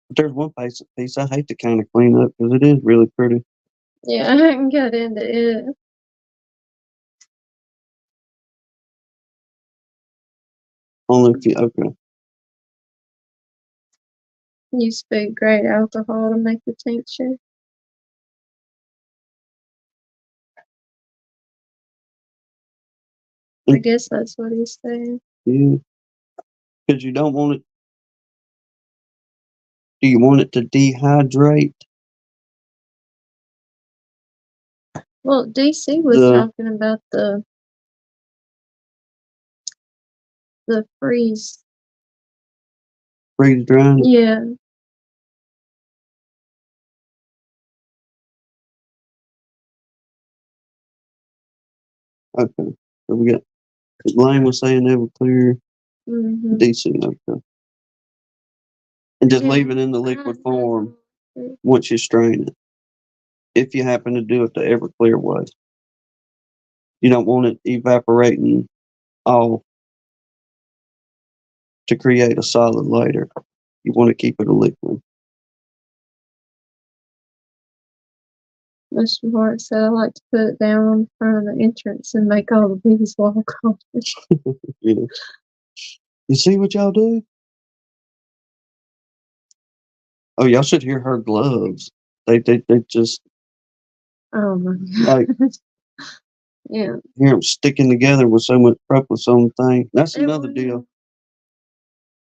But there's one piece I hate to kind of clean up because it is really pretty. Yeah, I hadn't got into it. Only if you, okay. You speak great alcohol to make the tincture. I guess that's what he's saying. Yeah. Because you don't want it. Do you want it to dehydrate? Well, DC was talking about the freeze. Freeze drying? Yeah. Okay. So we got, Lane was saying Everclear, Hmm. DC, okay. And just Yeah. leave it in the liquid form once you strain it. If you happen to do it the Everclear way. You don't want it evaporating all to create a solid later. You want to keep it a liquid. Mr. Hart said I like to put it down in front of the entrance and make all the bees walk off it. You know. You see what y'all do? Oh, y'all should hear her gloves. They just Oh my like god. Yeah. hear them sticking together with so much propolis on the thing. That's It another was- deal.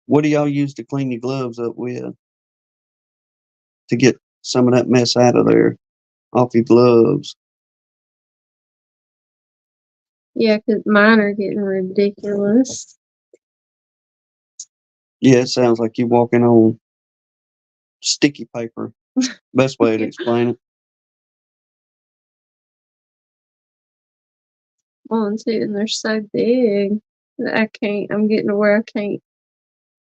What do y'all use to clean your gloves up with to get some of that mess out of there off your gloves? Yeah, 'cause mine are getting ridiculous. Yeah, it sounds like you're walking on sticky paper. Best way to explain it. On too, and they're so big that I'm getting to where I can't,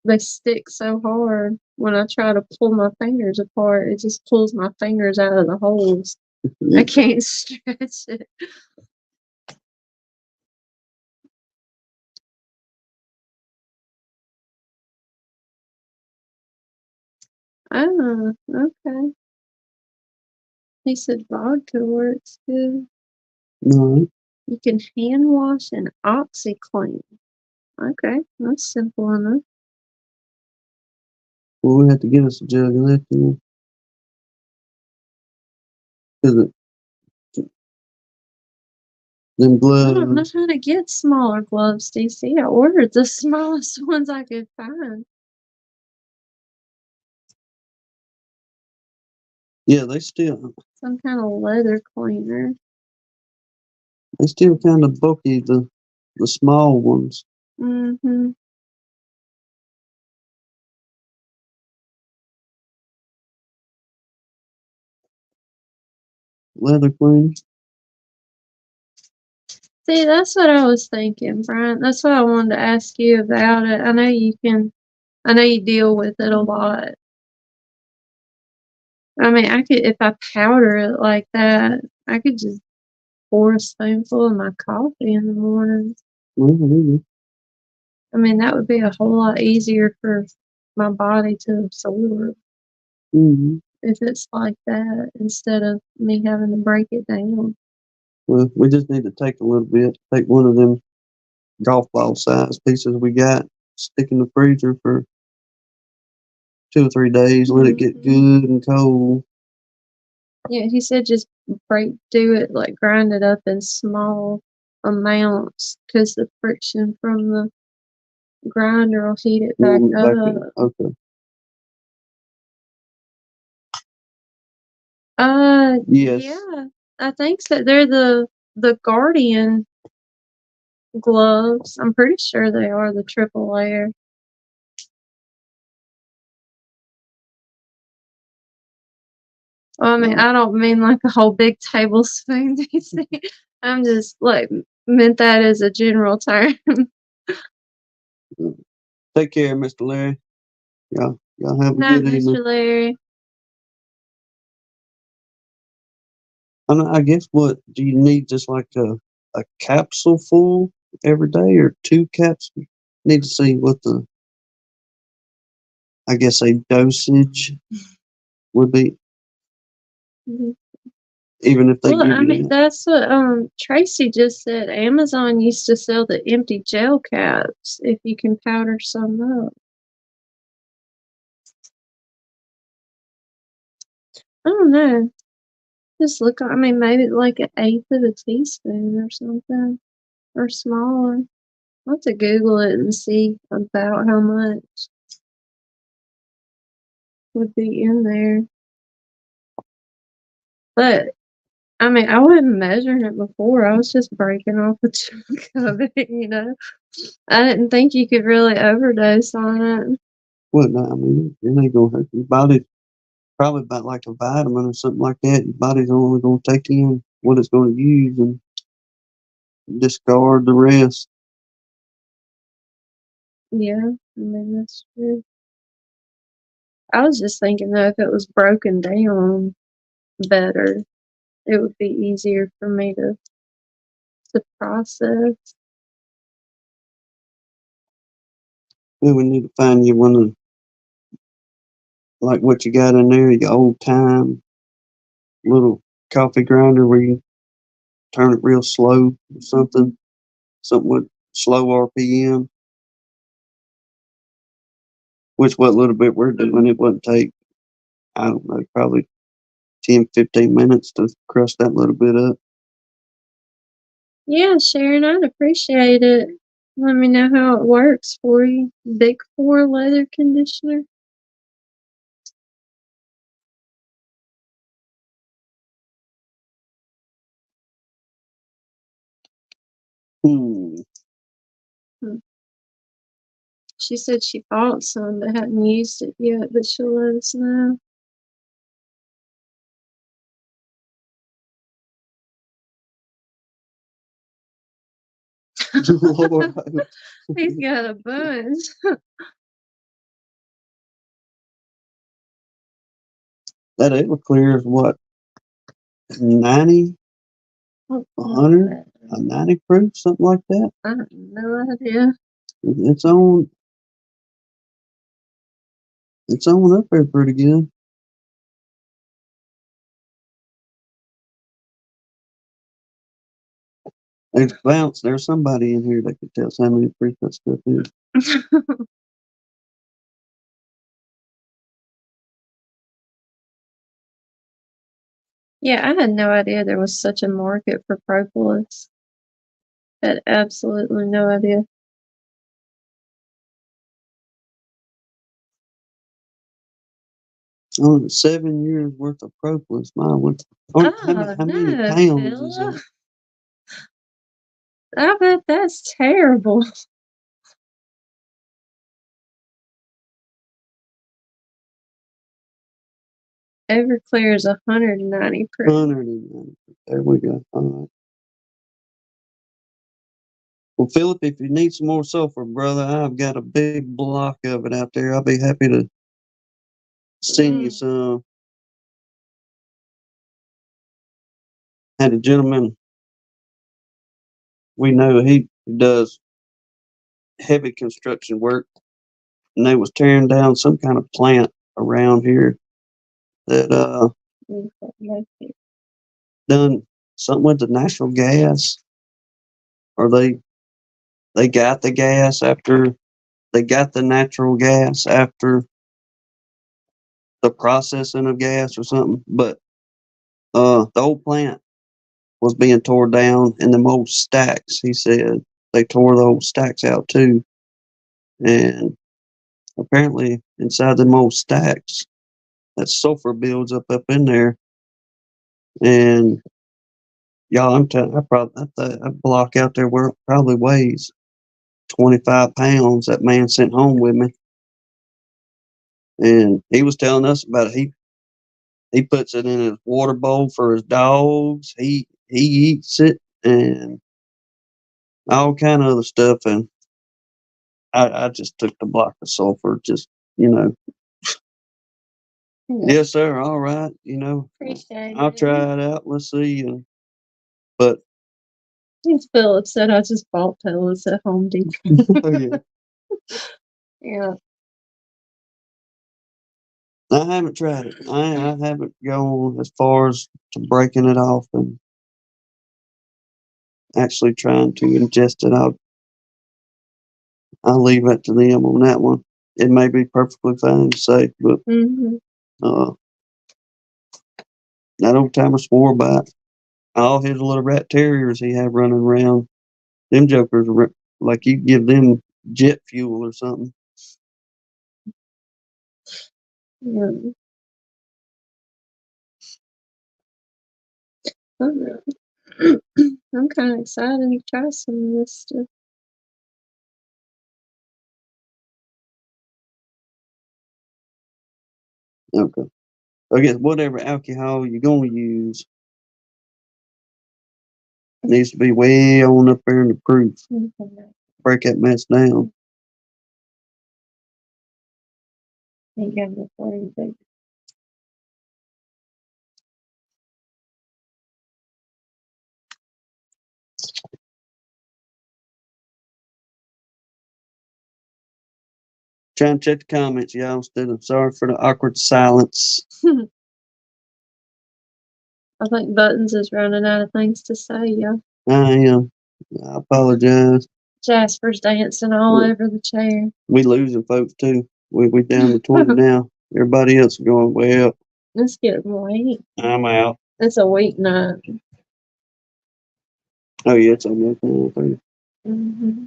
they stick so hard. When I try to pull my fingers apart, it just pulls my fingers out of the holes. I can't stretch it. Oh, okay. He said vodka works good. No, You can hand wash and OxyClean. Okay, that's simple enough. well, we have to get us a jug of that then. 'Cause them I don't know gloves, how to get smaller gloves, DC. I ordered the smallest ones I could find. Yeah, Some kind of leather cleaner. they still kind of bulky, the small ones. Mm-hmm. Leather cleaners. See, that's what I was thinking, Brian. That's why I wanted to ask you about it. I know you deal with it a lot. I mean, if I powder it like that, I could just pour a spoonful of my coffee in the morning. Mm-hmm. I mean, that would be a whole lot easier for my body to absorb Mm-hmm. if it's like that instead of me having to break it down. Well, we just need to take a little bit. Take one of them golf ball size pieces we got, stick in the freezer for 2 or 3 days, let it get good and cold. Yeah, he said just do it, like grind it up in small amounts because the friction from the grinder will heat it back Warm it back up. up. Okay. Yes. Yeah, I think so. They're the Guardian gloves. I'm pretty sure they are the triple layer. Well, I mean, I don't mean like a whole big tablespoon. I'm just like meant that as a general term. Take care, Mr. Larry. Y'all have a Not good evening. Mr. Larry. I guess what do you need? Just like a capsule full every day, or 2 capsules? Need to see what I guess a dosage would be, Mhm. even if they Well, give I you mean, that. that's what Tracy just said. Amazon used to sell the empty gel caps if you can powder some up. I don't know. Just look, I mean, maybe like an eighth of a teaspoon or something, or smaller. I'll have to Google it and see about how much would be in there. But I mean, I wasn't measuring it before. I was just breaking off a chunk of it. I didn't think you could really overdose on it. Well, no, I mean, it ain't gonna hurt your body. Probably about like a vitamin or something like that. Your body's only gonna take in what it's gonna use and discard the rest. Yeah, I mean, that's true. I was just thinking though, if it was broken down better, it would be easier for me to process. Then we need to find you one of like what you got in there, your old time little coffee grinder where you turn it real slow or something with slow RPM, which what little bit we're doing, it wouldn't take, I don't know, probably 10, 15 minutes to crush that little bit up. Yeah, Sharon, I'd appreciate it. Let me know how it works for you. Big Four leather conditioner. Hmm. Hmm. She said she bought some but hadn't used it yet, but she'll let us know. Lord, He's got a bunch. that Everclear is what, 90, Oh, 100, a 90 proof, something like that. I have no idea. It's on, it's on up there pretty good. There's somebody in here that could tell us how many proof that stuff is. Yeah, I had no idea there was such a market for propolis. Had absolutely no idea. Oh, 7 years worth of propolis. My, what? How many no, pounds is Philip. that? I bet that's terrible. Everclear is 190 proof. 190. There we go. All right. Well, Philip, if you need some more sulfur, brother, I've got a big block of it out there. I'll be happy to send you some. Had a gentleman we know, he does heavy construction work, and they was tearing down some kind of plant around here that done something with the natural gas, or they got the gas after they got the natural gas after the processing of gas or something. But the old plant was being tore down, and them old stacks, he said, they tore the old stacks out too. And apparently inside them old stacks, that sulfur builds up in there. And y'all, I'm telling you, that block out there where probably weighs 25 pounds. That man sent home with me, and he was telling us about it. He puts it in his water bowl for his dogs. He eats it and all kind of other stuff. And I just took the block of sulfur, just, yes, sir. All right. Appreciate I'll it. try it out. Let's see. But As Philip said, I just bought pellets at Home Depot. oh, yeah, Yeah. I haven't tried it. I haven't gone as far as to breaking it off and actually trying to ingest it. I'll leave that to them on that one. It may be perfectly fine to say, but Mm-hmm. that old timer swore by it. All his little rat terriers he had running around, them jokers are like you give them jet fuel or something. Yeah. I'm kind of excited to try some of this stuff. Okay. I guess whatever alcohol you're going to use needs to be way on up there in the proof. Okay. Break that mess down. Ain't got no flame, baby. Try and check the comments, y'all, instead of sorry for the awkward silence. I think Buttons is running out of things to say, yeah. I am. I apologize. Jasper's dancing all over the chair. We losing folks too. We down to 20 now. Everybody else is going, well, It's getting late. I'm out. It's a weeknight. Oh, yeah, it's almost 9:30. Mm-hmm.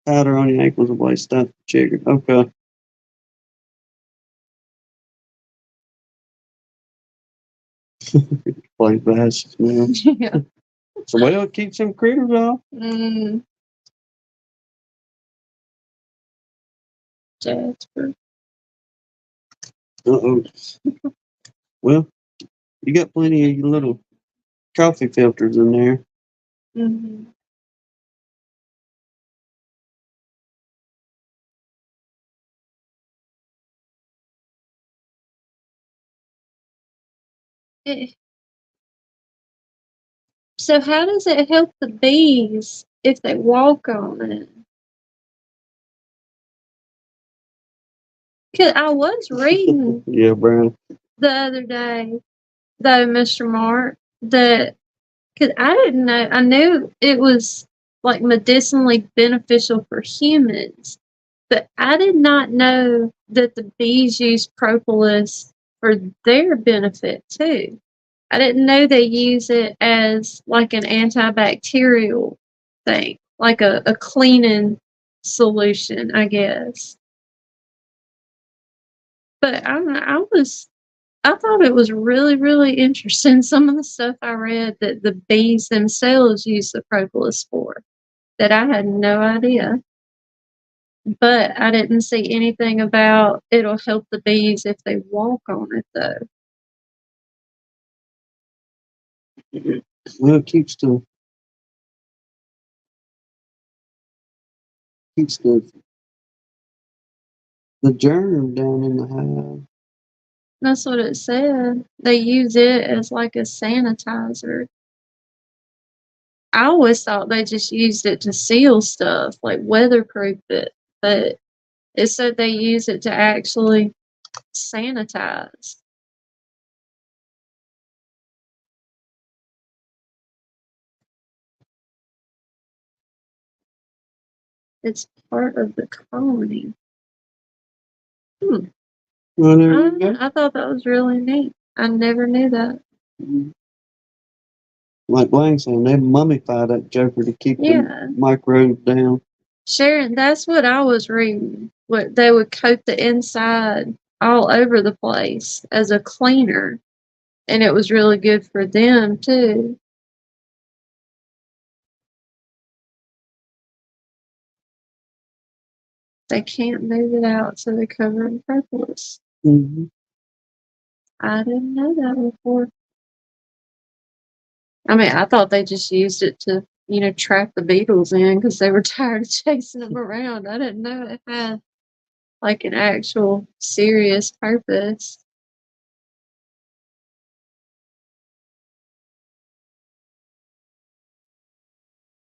Powder on your ankles and waist stuff. Trigger. Okay. Play fast, man. Yeah. So, well, it keeps them critters off. Jasper. Uh-oh. Well, you got plenty of your little coffee filters in there. Mm-hmm. So how does it help the bees if they walk on it? 'Cause I was reading Yeah, Brown. the other day, though, Mr. Mark, that because I didn't know, I knew it was like medicinally beneficial for humans, but I did not know that the bees use propolis for their benefit too. I didn't know they use it as like an antibacterial thing, like a cleaning solution, I guess. But I thought it was really, really interesting. Some of the stuff I read that the bees themselves use the propolis for that I had no idea. But I didn't see anything about it'll help the bees if they walk on it, though. Well, it keeps the germ down in the hive. That's what it said. They use it as like a sanitizer. I always thought they just used it to seal stuff, like weatherproof it. But it said they use it to actually sanitize. It's part of the colony. Well, there you go. I thought that was really neat. I never knew that. Like Wayne saying, they mummify that joker to keep Yeah. the microbes down. Sharon, that's what I was reading. What they would coat the inside all over the place as a cleaner. And it was really good for them too. They can't move it out, so they cover it in propolis. Mm-hmm. I didn't know that before. I mean, I thought they just used it to, trap the beetles in because they were tired of chasing them around. I didn't know it had like an actual serious purpose.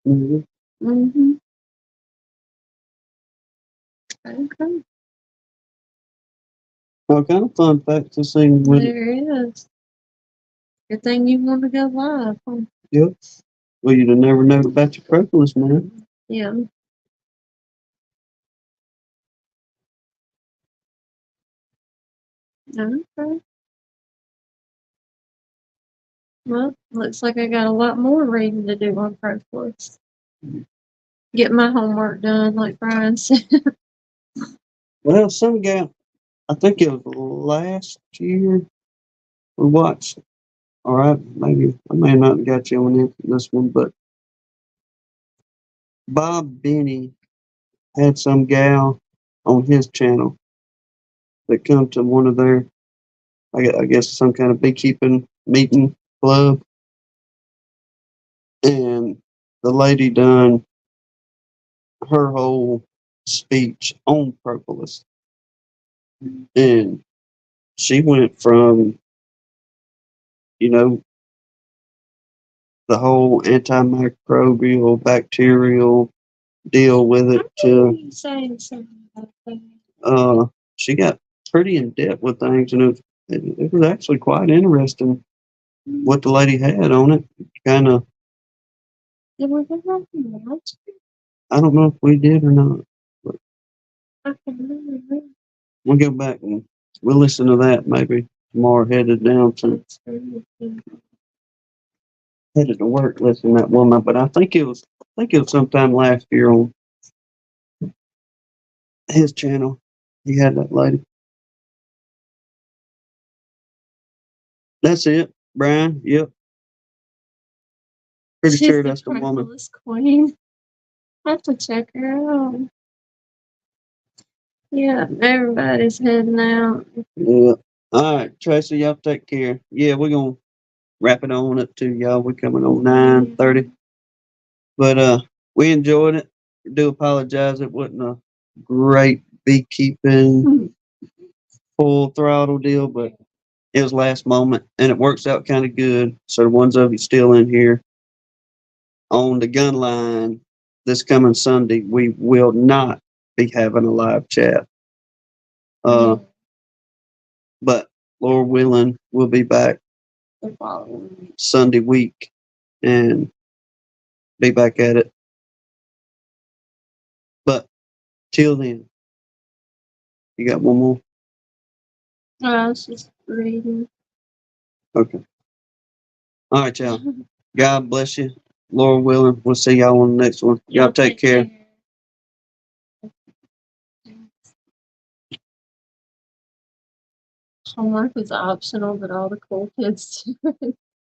Mm-hmm. Mm-hmm. Okay. All kind of fun facts to see with it. There is. Good thing you want to go live. Huh? Yep. Well, you'd have never known about your propolis, man. Yeah. Okay. Well, looks like I got a lot more reading to do on propolis. Get my homework done, like Brian said. Well, some guy, I think it was last year, we watched. All right, maybe I may not have got you on this one, but Bob Benny had some gal on his channel that come to one of their, I guess, some kind of beekeeping meeting club, and the lady done her whole speech on propolis, and she went from, you know, the whole antimicrobial, bacterial deal with it to, Saying something about that. she got pretty in depth with things, and it was actually quite interesting what the lady had on it. Kind of, Did we go back and watch it? I don't know if we did or not, but I can remember. we'll go back and we'll listen to that maybe tomorrow. Headed to work listening to that woman, but I think it was sometime last year on his channel. He had that lady. That's it, Brian. Yep. Pretty She's sure the that's the woman. propolis queen. I have to check her out. Yeah, everybody's heading out. Yeah. All right, Tracy, y'all take care. Yeah, we're gonna wrap it on up to y'all. We're coming on 9:30. But we enjoyed it. Do apologize. It wasn't a great beekeeping full throttle deal, but it was last moment and it works out kind of good. So the ones of you still in here on the gun line this coming Sunday, we will not be having a live chat. But Lord willing, we'll be back The following week. Sunday week and be back at it. But till then, you got one more? I was just reading. Okay. All right, y'all. God bless you. Lord willing, we'll see y'all on the next one. Y'all take care. Homework was optional, but all the cool kids do it.